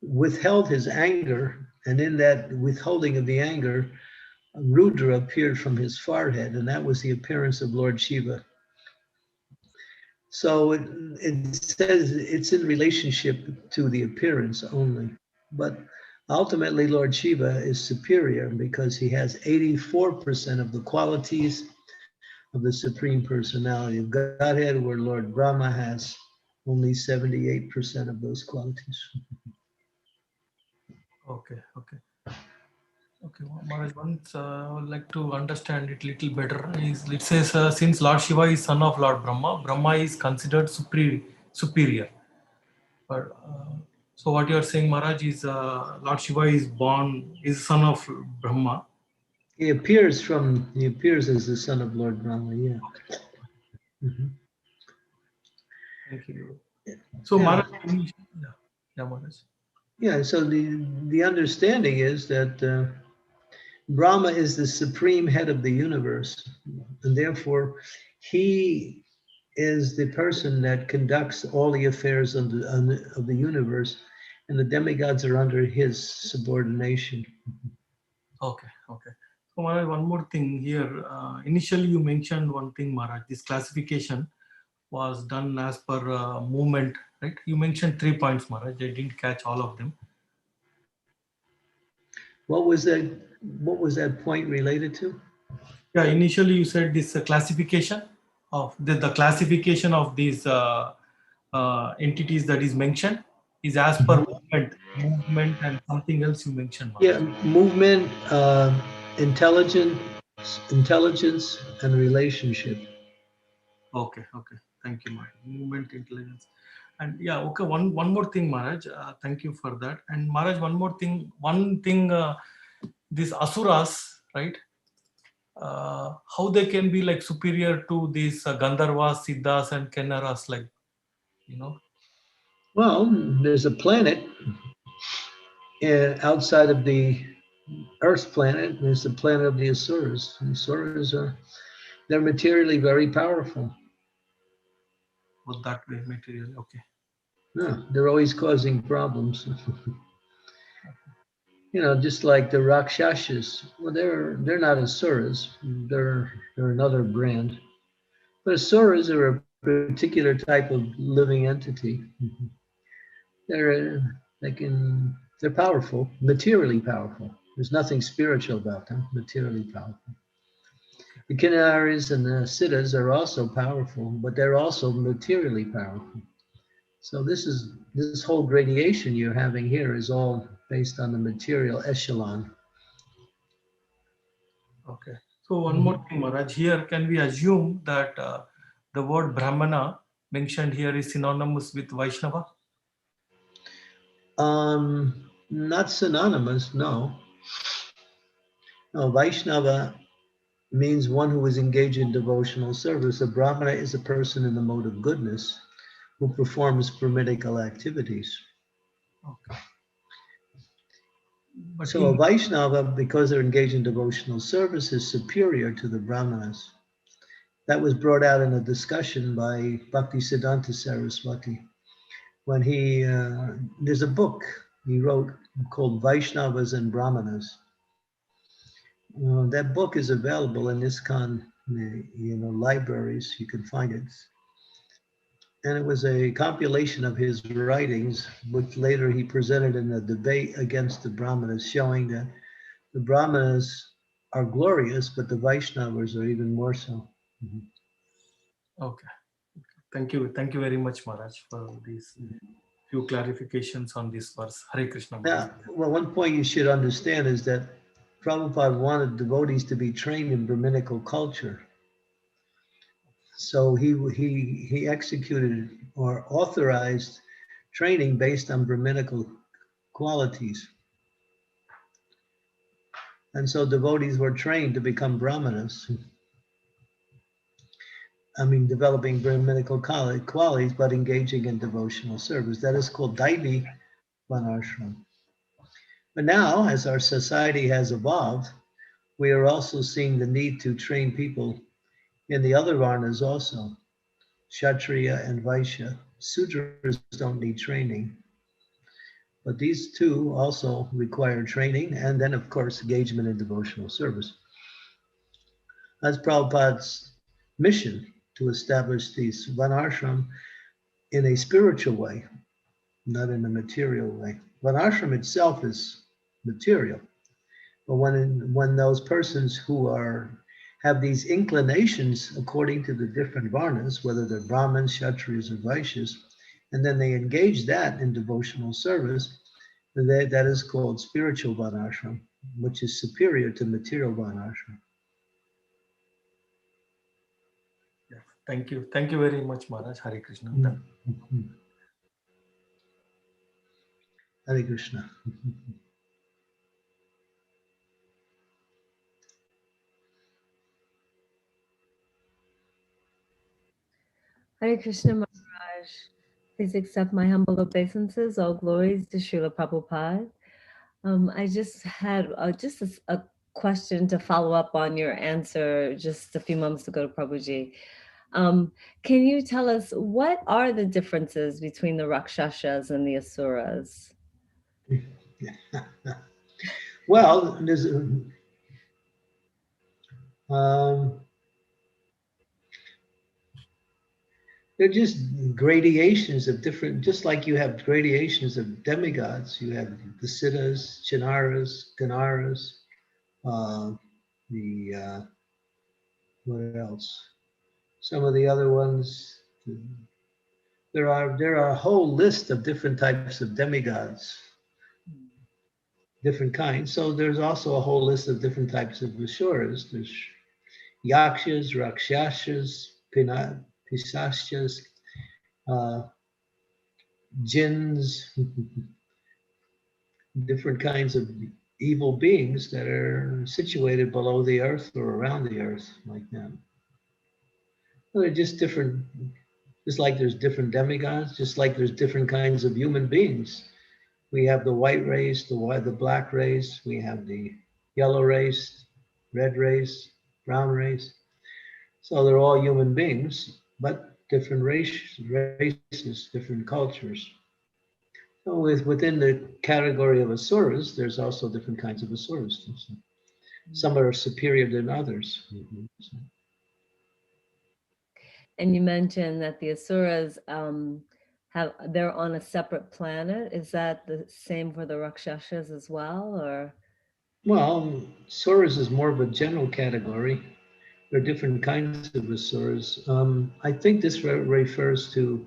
Speaker 17: withheld his anger, and in that withholding of the anger, Rudra appeared from his forehead, and that was the appearance of Lord Shiva. So it says it's in relationship to the appearance only, but ultimately Lord Shiva is superior because he has 84% of the qualities of the Supreme Personality of Godhead, where Lord Brahma has only 78% of those qualities.
Speaker 18: Okay. Okay, Maharaj, once I would like to understand it a little better. It says, since Lord Shiva is son of Lord Brahma, Brahma is considered superior. But so what you are saying, Maharaj, is Lord Shiva is son of Brahma.
Speaker 17: He appears as the son of Lord Brahma, yeah. Mm-hmm.
Speaker 18: Thank you. So, Maharaj, Maharaj.
Speaker 17: Yeah, so the understanding is that Brahma is the supreme head of the universe, and therefore he is the person that conducts all the affairs of the universe, and the demigods are under his subordination.
Speaker 18: Okay. So, Maharaj, one more thing here. Initially, you mentioned one thing, Maharaj. This classification was done as per movement, right? You mentioned 3 points, Maharaj. I didn't catch all of them.
Speaker 17: What was that point related to?
Speaker 18: Yeah, initially you said this classification of the classification of these entities that is mentioned is as per movement and something else you mentioned, Maharaj.
Speaker 17: Yeah, movement, intelligence, and relationship.
Speaker 18: Okay. Thank you, Maharaj. Movement, intelligence, and yeah. Okay, one more thing, Maharaj. Thank you for that. And Maharaj, one more thing. These Asuras, right? How they can be like superior to these Gandharvas, Siddhas, and Kennaras, like, you know?
Speaker 17: Well, there's a planet outside of the Earth's planet. There's the planet of the Asuras. The Asuras they're materially very powerful.
Speaker 18: But that way, material. Okay.
Speaker 17: Yeah, they're always causing problems. Just like the Rakshasas. Well, they're not Asuras. They're another brand. But Asuras are a particular type of living entity. They're powerful, materially powerful. There's nothing spiritual about them, materially powerful. The Kinnaris and the Siddhas are also powerful, but they're also materially powerful. So this whole gradation you're having here is all based on the material echelon.
Speaker 18: Okay. So one more thing, Maharaj. Here, can we assume that the word Brahmana mentioned here is synonymous with Vaishnava?
Speaker 17: Not synonymous, no. No, Vaishnava means one who is engaged in devotional service. A Brahmana is a person in the mode of goodness who performs Brahminical activities.
Speaker 18: Okay. But
Speaker 17: so a Vaishnava, because they're engaged in devotional service, is superior to the Brahmanas. That was brought out in a discussion by Bhaktisiddhanta Saraswati. When there's a book he wrote called Vaishnavas and Brahmanas. That book is available in ISKCON, libraries. You can find it. And it was a compilation of his writings, which later he presented in a debate against the Brahmanas, showing that the Brahmanas are glorious, but the Vaishnavas are even more so.
Speaker 18: Okay. Thank you very much, Maharaj, for these few clarifications on this verse. Hare Krishna.
Speaker 17: Now, well, one point you should understand is that Prabhupada wanted devotees to be trained in Brahminical culture. So he executed or authorized training based on Brahminical qualities. And so devotees were trained to become Brahmanas. Developing Brahminical qualities, but engaging in devotional service. That is called Daivi Varnashram. But now, as our society has evolved, we are also seeing the need to train people in the other Varnas also. Kshatriya, and Vaishya. Sudras don't need training. But these two also require training and then, of course, engagement in devotional service. That's Prabhupada's mission, to establish these Varnashram in a spiritual way, not in a material way. Varnashram itself is material. But when those persons who have these inclinations according to the different varnas, whether they're Brahmins, Kshatriyas, or Vaishyas, and then they engage that in devotional service, that is called spiritual Varnashram, which is superior to material Varnashram.
Speaker 18: Yes. Thank you. Thank you very much, Maharaj. Hare Krishna.
Speaker 17: Hare Krishna.
Speaker 6: Hare Krishna Maharaj. Please accept my humble obeisances. All glories to Srila Prabhupada. I just had just a question to follow up on your answer just a few moments ago to Prabhuji. Can you tell us what are the differences between the Rakshasas and the Asuras?
Speaker 17: Well, there's they're just gradations of different, just like you have gradations of demigods. You have the Siddhas, Chinaras, Ganaras, what else? Some of the other ones. There are a whole list of different types of demigods, different kinds. So there's also a whole list of different types of Asuras. There's Yakshas, Rakshasas, Pisashas, Jinns, different kinds of evil beings that are situated below the earth or around the earth, like that. Well, they're just different, just like there's different demigods, just like there's different kinds of human beings. We have the white race, the black race, we have the yellow race, red race, brown race. So they're all human beings, but different races, different cultures. So within the category of Asuras, there's also different kinds of Asuras. Some are superior than others.
Speaker 6: And you mentioned that the Asuras they're on a separate planet. Is that the same for the Rakshasas as well, or?
Speaker 17: Well, Asuras is more of a general category. There are different kinds of Asuras. I think this refers to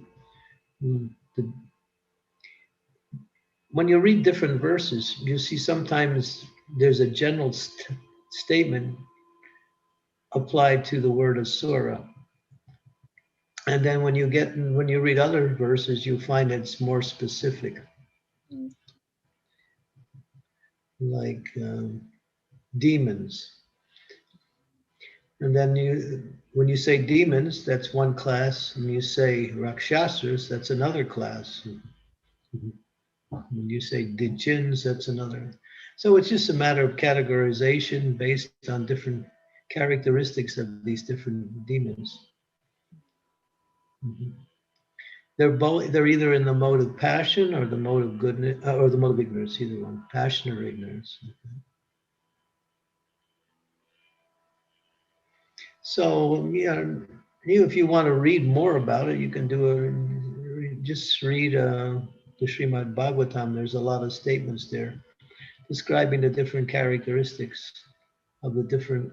Speaker 17: when you read different verses, you see sometimes there's a general statement applied to the word Asura. And then when you read other verses, you find it's more specific. Like demons. And then when you say demons, that's one class. When you say Rakshasas, that's another class. When you say the Jinns, that's another. So it's just a matter of categorization based on different characteristics of these different demons. They're either in the mode of passion or the mode of goodness, or the mode of ignorance, either one, passion or ignorance. So yeah, if you want to read more about it, you can just read the Srimad Bhagavatam. There's a lot of statements there describing the different characteristics of the different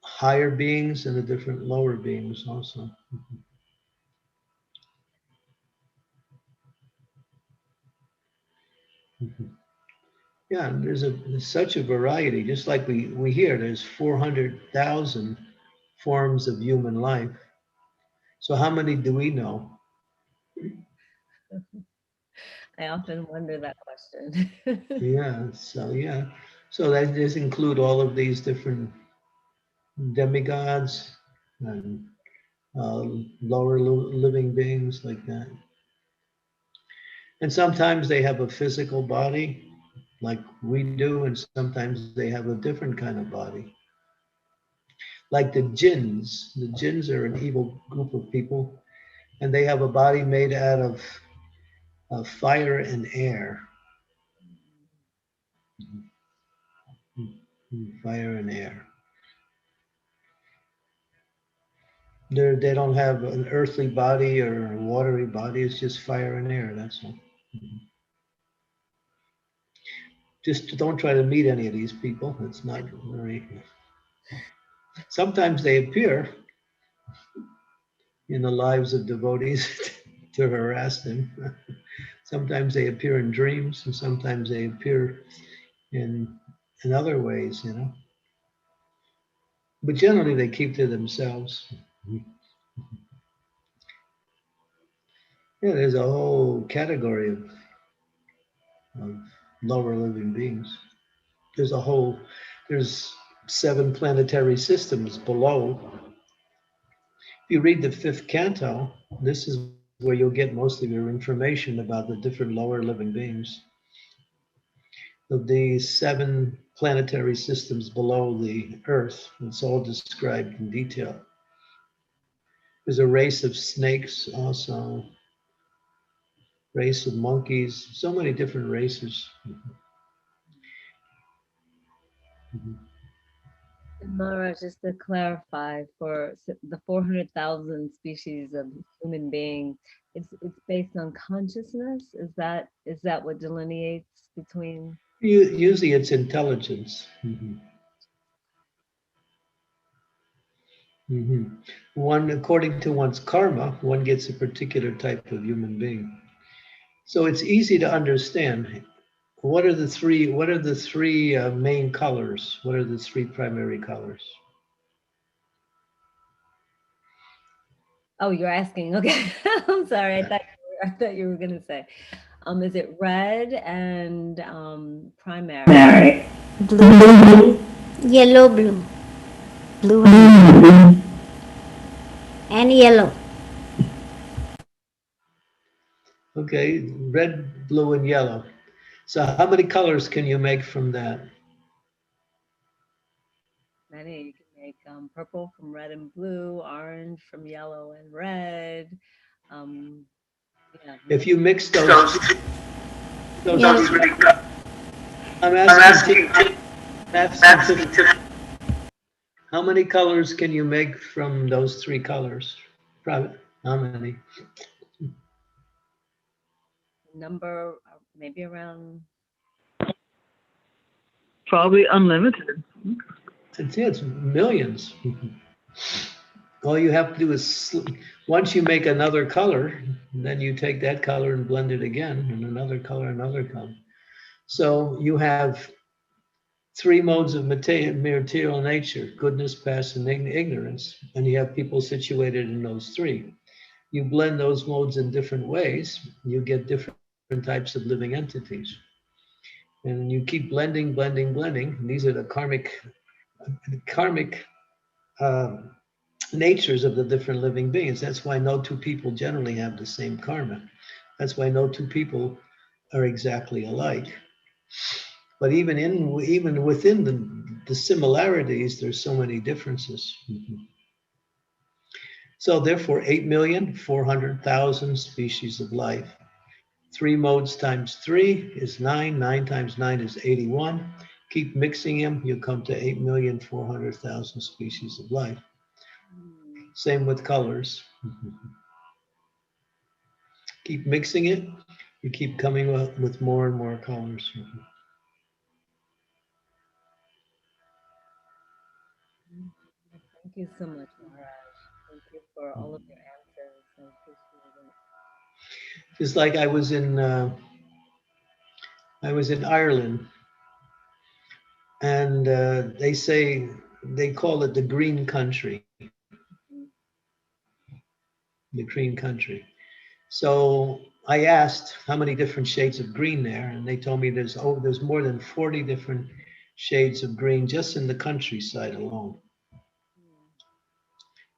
Speaker 17: higher beings and the different lower beings also. Yeah, there's such a variety. Just like we hear, there's 400,000 forms of human life. So how many do we know?
Speaker 6: I often wonder that question.
Speaker 17: Yeah. So that does include all of these different demigods and lower living beings like that. And sometimes they have a physical body like we do, and sometimes they have a different kind of body. like the Jinns. The Jinns are an evil group of people, and they have a body made out of fire and air. Fire and air. They don't have an earthly body or a watery body. It's just fire and air. That's all. Just don't try to meet any of these people. It's not very. Sometimes they appear in the lives of devotees to harass them. Sometimes they appear in dreams, and sometimes they appear in other ways, you know. But generally, they keep to themselves. Yeah, there's a whole category of lower living beings. There's 7 planetary systems below. If you read the 5th canto, this is where you'll get most of your information about the different lower living beings. Of the 7 planetary systems below the Earth, it's all described in detail. There's a race of snakes also, race of monkeys, so many different races.
Speaker 6: Maharaj, just to clarify, for the 400,000 species of human beings, it's based on consciousness. Is that what delineates between?
Speaker 17: Usually, it's intelligence. One, according to one's karma, one gets a particular type of human being. So it's easy to understand. What are the three main colors? What are the 3 primary colors?
Speaker 6: Oh, you're asking. Okay. I'm sorry. I thought you were going to say. Is it red and primary?
Speaker 10: Blue, yellow, blue. Blue and yellow.
Speaker 17: Okay, red, blue, and yellow. So how many colors can you make from that?
Speaker 6: Many. You can make purple from red and blue, orange from yellow and red. Yeah.
Speaker 17: If you mix those three, I'm asking how many colors can you make from those 3 colors? Probably, how many?
Speaker 6: Number, maybe around.
Speaker 17: Probably unlimited. It's millions. All you have to do is, once you make another color, then you take that color and blend it again, and another color. So you have 3 modes of material nature: goodness, past, and ignorance. And you have people situated in those 3. You blend those modes in different ways, you get different types of living entities. And you keep blending. These are the karmic natures of the different living beings. That's why no 2 people generally have the same karma. That's why no 2 people are exactly alike. But even within the similarities, there's so many differences. So therefore, 8,400,000 species of life. 3 modes times 3 is 9. 9 times 9 is 81. Keep mixing them, you come to 8,400,000 species of life. Same with colors. Keep mixing it, you keep coming up with more and more colors.
Speaker 6: Thank you so much, Maharaj. Thank you for all of your answers. I appreciate it.
Speaker 17: Just like I was in Ireland, and they call it the green country. The green country. So I asked how many different shades of green there, and they told me there's more than 40 different shades of green just in the countryside alone.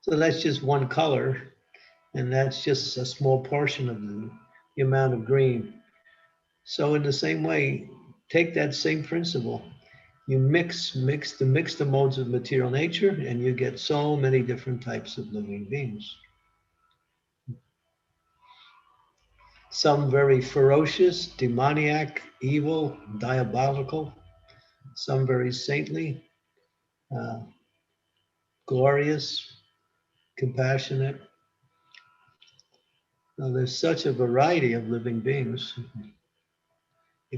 Speaker 17: So that's just one color, and that's just a small portion of the amount of green. So in the same way, take that same principle You mix the modes of material nature, and you get so many different types of living beings. Some very ferocious, demoniac, evil, diabolical. Some very saintly, glorious, compassionate. Now, there's such a variety of living beings,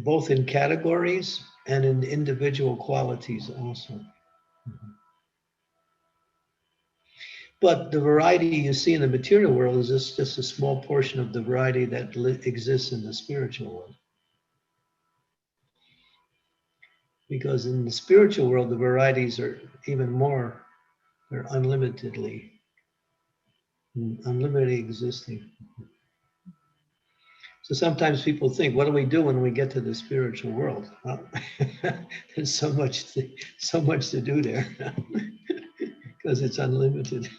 Speaker 17: both in categories and in individual qualities also. But the variety you see in the material world is just a small portion of the variety that exists in the spiritual world. Because in the spiritual world, the varieties are even more, they're unlimitedly existing. So sometimes people think, what do we do when we get to the spiritual world? Well, there's so much to do there because it's unlimited.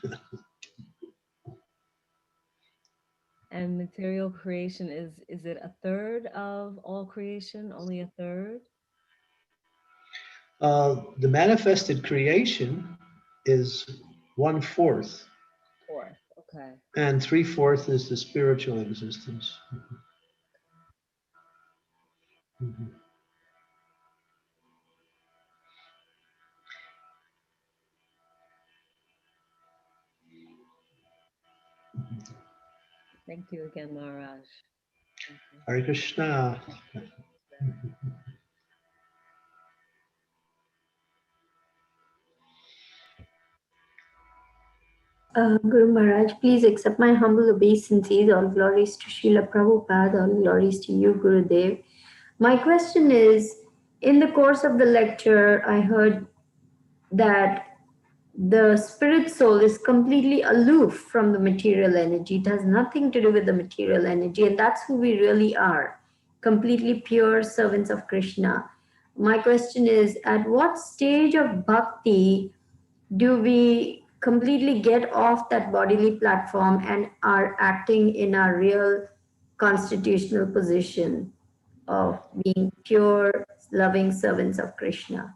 Speaker 6: And material creation, is it a third of all creation? Only a third?
Speaker 17: The manifested creation is 1/4.
Speaker 6: 4th, okay.
Speaker 17: And 3/4 is the spiritual existence. Mm-hmm.
Speaker 6: Thank you again, Maharaj.
Speaker 17: Hare Krishna.
Speaker 9: Guru Maharaj, please accept my humble obeisances. All glories to Srila Prabhupada, all glories to you, Gurudev. My question is, in the course of the lecture, I heard that the spirit soul is completely aloof from the material energy. It has nothing to do with the material energy, and that's who we really are, completely pure servants of Krishna. My question is, at what stage of bhakti do we completely get off that bodily platform and are acting in our real constitutional position of being pure, loving servants of Krishna?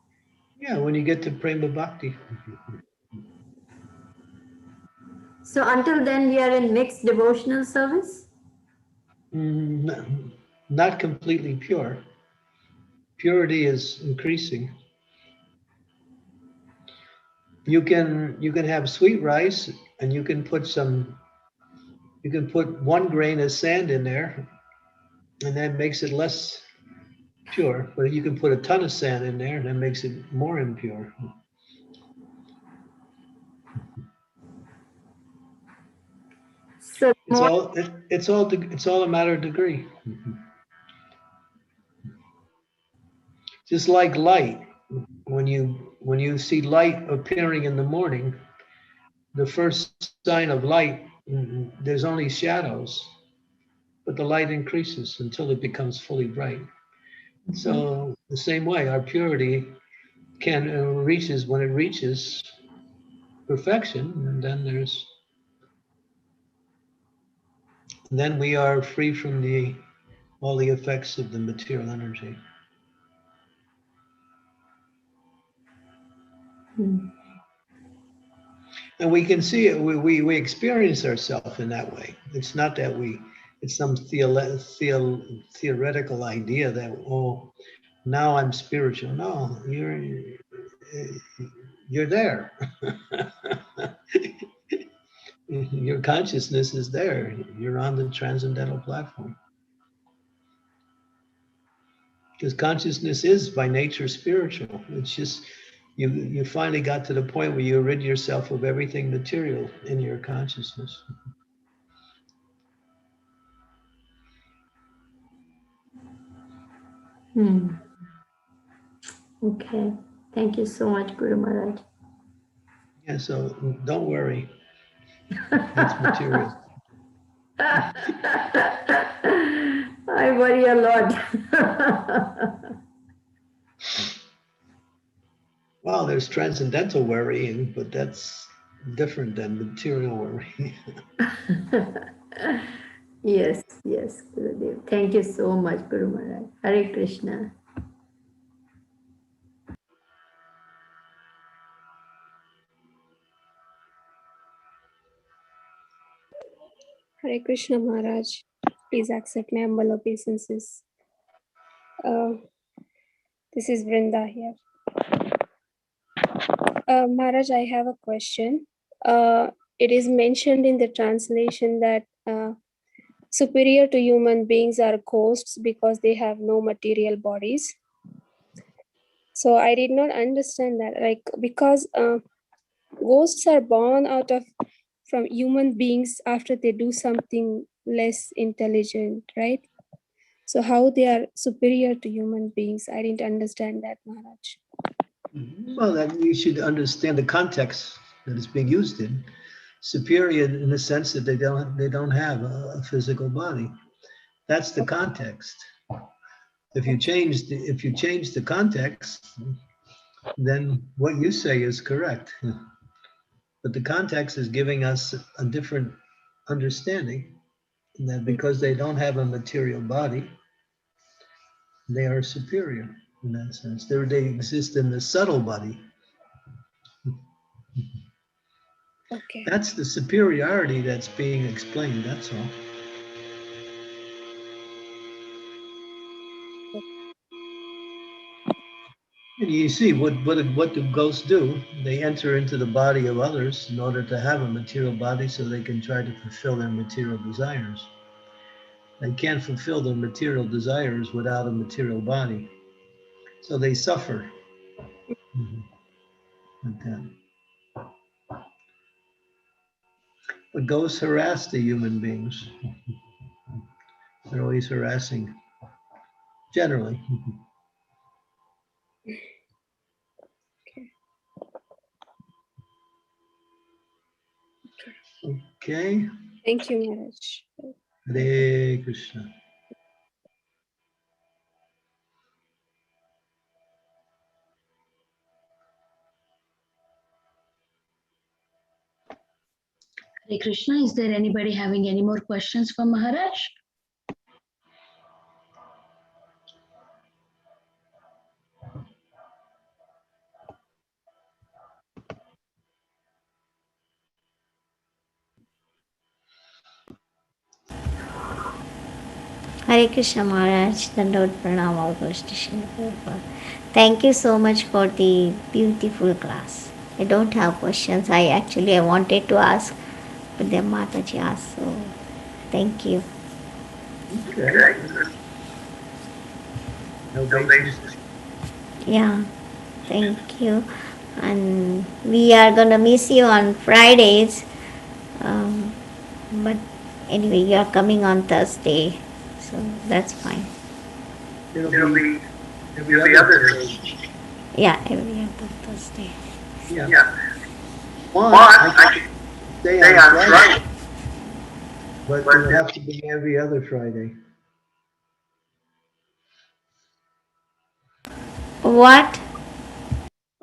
Speaker 17: Yeah, when you get to Prema Bhakti.
Speaker 9: So until then, we are in mixed devotional service?
Speaker 17: Not completely pure. Purity is increasing. You can have sweet rice, and you can put 1 grain of sand in there, and that makes it less pure. But you can put a ton of sand in there, and that makes it more impure.
Speaker 9: So
Speaker 17: it's all a matter of degree. Just like light, when you see light appearing in the morning, the first sign of light, there's only shadows, but the light increases until it becomes fully bright. So the same way, our purity reaches when it reaches perfection, and then we are free from all the effects of the material energy. And we can see it, we experience ourselves in that way. It's not that it's some theoretical idea that, oh, now I'm spiritual. No, you're there. Your consciousness is there. You're on the transcendental platform. Because consciousness is by nature spiritual. It's just you finally got to the point where you rid yourself of everything material in your consciousness.
Speaker 9: Okay. Thank you so much, Guru Maharaj.
Speaker 17: Yeah, so don't worry. It's material.
Speaker 9: I worry a lot.
Speaker 17: Well, there's transcendental worrying, but that's different than material worrying.
Speaker 9: Yes, Gurudev. Thank you so much, Guru Maharaj. Hare Krishna.
Speaker 19: Hare Krishna Maharaj, please accept my humble obeisances. This is Vrinda here. Maharaj, I have a question. It is mentioned in the translation that superior to human beings are ghosts because they have no material bodies. So I did not understand that, like, because ghosts are born out of from human beings after they do something less intelligent, right? So how they are superior to human beings? I didn't understand that, Maharaj.
Speaker 17: Well, then you should understand the context that it's being used in. Superior in the sense that they don't have a physical body. That's the context. If you change the context, then what you say is correct. But the context is giving us a different understanding that because they don't have a material body, they are superior in that sense. They exist in the subtle body.
Speaker 19: Okay.
Speaker 17: That's the superiority that's being explained, that's all. And you see, what do ghosts do? They enter into the body of others in order to have a material body so they can try to fulfill their material desires. They can't fulfill their material desires without a material body. So they suffer. Like that. But ghosts harass the human beings. They're always harassing, generally. Okay.
Speaker 19: Thank you, Maharaj.
Speaker 17: Hare Krishna.
Speaker 2: Hare Krishna, is there anybody having any more questions for Maharaj?
Speaker 10: Hare Krishna Maharaj, Dandavad Pranam, all goes to Srila Prabhupada. Thank you so much for the beautiful class. I don't have questions. I wanted to ask, but then Mataji asked, so thank you.
Speaker 17: Okay. No basis.
Speaker 10: Yeah, thank you. And we are going to miss you on Fridays. But anyway, you are coming on Thursday, so that's fine.
Speaker 17: It'll be every other Thursday.
Speaker 10: Yeah, every other Thursday.
Speaker 17: Yeah. I can stay on Friday, but it'll have to be every other Friday.
Speaker 10: What?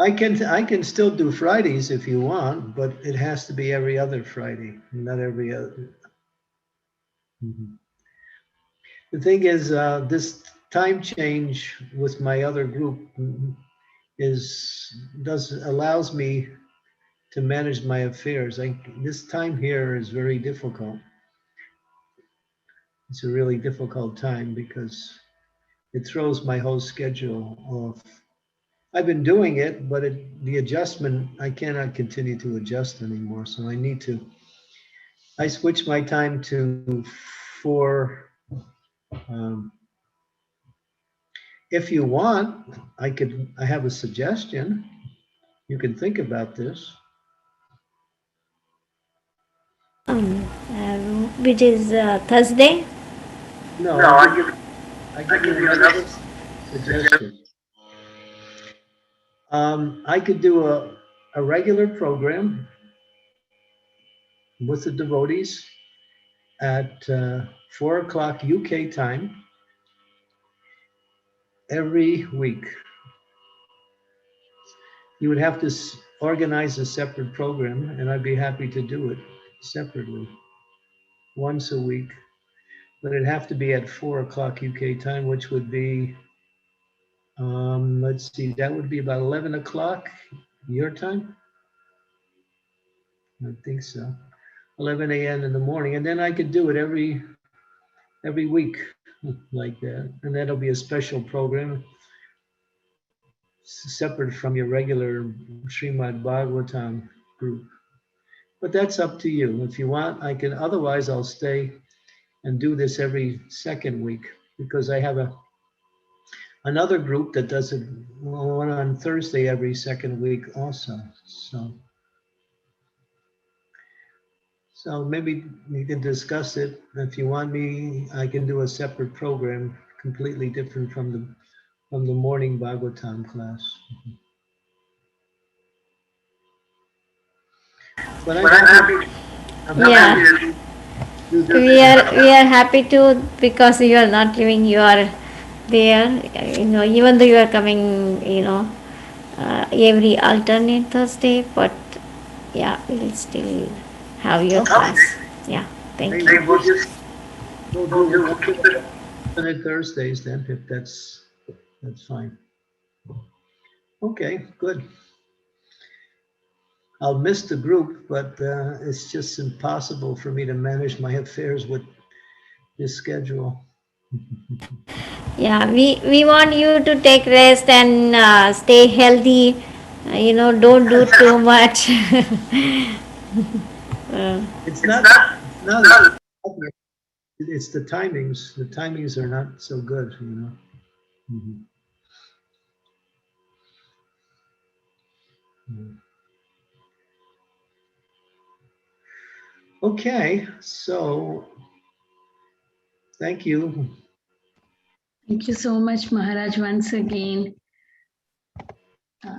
Speaker 17: I can still do Fridays if you want, but it has to be every other Friday, not every other. The thing is, this time change with my other group allows me to manage my affairs. This time here is very difficult. It's a really difficult time because it throws my whole schedule off. I've been doing it, but the adjustment, I cannot continue to adjust anymore. So I switch my time to 4. If you want, I have a suggestion. You can think about this.
Speaker 10: Which is Thursday?
Speaker 17: No, I give you another suggestion. I could do a regular program with the devotees at 4 o'clock UK time every week. You would have to organize a separate program, and I'd be happy to do it separately, once a week. But it'd have to be at 4 o'clock UK time, which would be, let's see, that would be about 11 o'clock your time. I think so. 11 a.m. in the morning, and then I could do it every week like that, and that'll be a special program separate from your regular Srimad Bhagavatam group. But that's up to you. If you want, I can. Otherwise, I'll stay and do this every second week, because I have another group that does it one on Thursday every second week also. So maybe we can discuss it. If you want me, I can do a separate program, completely different from the morning Bhagavatam class. But I'm happy.
Speaker 10: Yeah. We are happy too, because you are not giving your there, even though you are coming, every alternate Thursday, but yeah, we'll still have your class. Yeah, thank you.
Speaker 17: We'll do alternate Thursdays then, if that's fine. Okay, good. I'll miss the group, but it's just impossible for me to manage my affairs with this schedule.
Speaker 10: Yeah, we want you to take rest and stay healthy. Don't do too much.
Speaker 17: It's not. It's the timings. The timings are not so good, Mm-hmm. Okay, so thank you.
Speaker 2: Thank you so much, Maharaj, once again.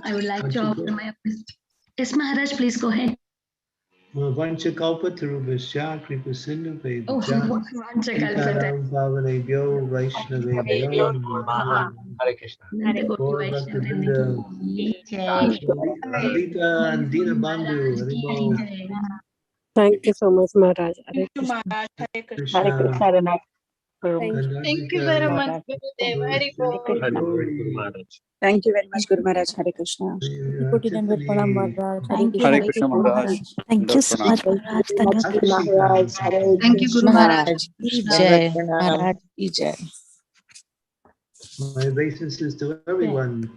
Speaker 2: I would like to offer my... Yes, Maharaj, please go ahead.
Speaker 17: Vanchakalpatarubhasya kripasindu
Speaker 2: Oh,
Speaker 17: Vanchakalpatarubhasya Bhavanebhyo Vaishnavebhyo
Speaker 20: Hare Krishna.
Speaker 17: Gaur Bhaktavinda Lalita and Dina Bandhu.
Speaker 14: Thank you so much, Maharaj. Hare
Speaker 13: Krishna.
Speaker 14: Krishna.
Speaker 13: Hare Krishna, Renat.
Speaker 14: Thank you very much, Gurudev. Very good.
Speaker 3: Thank you very much, Guru Maharaj. Hare Krishna.
Speaker 7: Hare Krishna Maharaj.
Speaker 10: Thank you so much, Maharaj.
Speaker 9: Thank you, Guru Maharaj.
Speaker 3: Jai. Maharaj ki jai.
Speaker 17: My obeisances to everyone,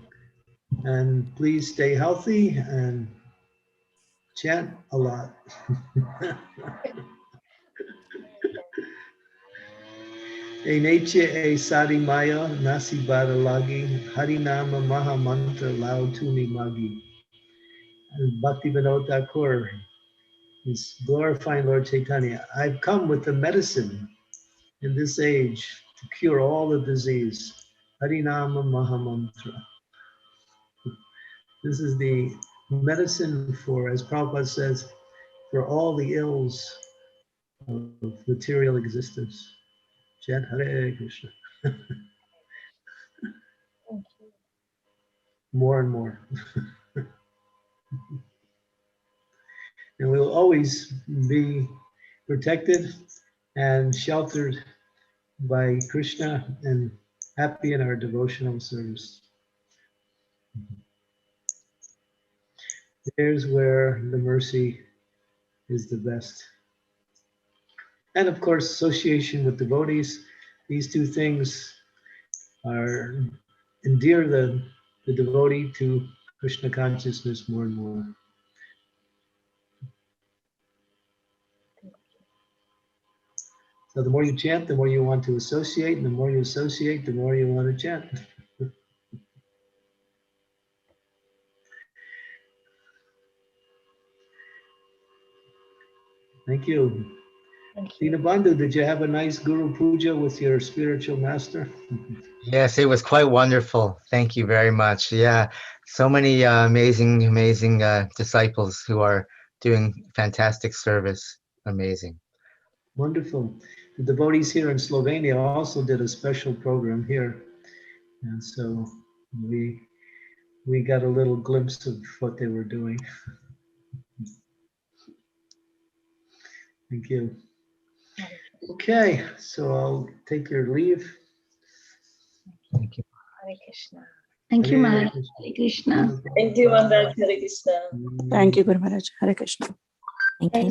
Speaker 17: and please stay healthy and chant a lot. E neche e sari maya nasi badalagi harinama maha mantra lao tumi magi. And Bhakti Vinod Thakur is glorifying Lord Chaitanya. I've come with the medicine in this age to cure all the disease. Harinama maha mantra. This is the medicine for, as Prabhupada says, for all the ills of material existence. Chant Hare Krishna. More and more. And we'll always be protected and sheltered by Krishna and happy in our devotional service. There's where the mercy is the best. And of course, association with devotees. These two things are endear the devotee to Krishna consciousness more and more. So the more you chant, the more you want to associate, and the more you associate, the more you want to chant. Thank you. Dina Bandhu, did you have a nice Guru Puja with your spiritual master?
Speaker 20: Yes, it was quite wonderful. Thank you very much. Yeah, so many amazing disciples who are doing fantastic service. Amazing.
Speaker 17: Wonderful. The devotees here in Slovenia also did a special program here. And so we got a little glimpse of what they were doing. Thank you. Okay, so I'll take your leave.
Speaker 20: Thank you.
Speaker 13: Hare Krishna.
Speaker 2: Thank you, Maharaj. Hare Krishna.
Speaker 5: Thank you, Maharaj. Hare Krishna.
Speaker 3: Thank you, Guru Maharaj. Hare Krishna.
Speaker 10: Thank you.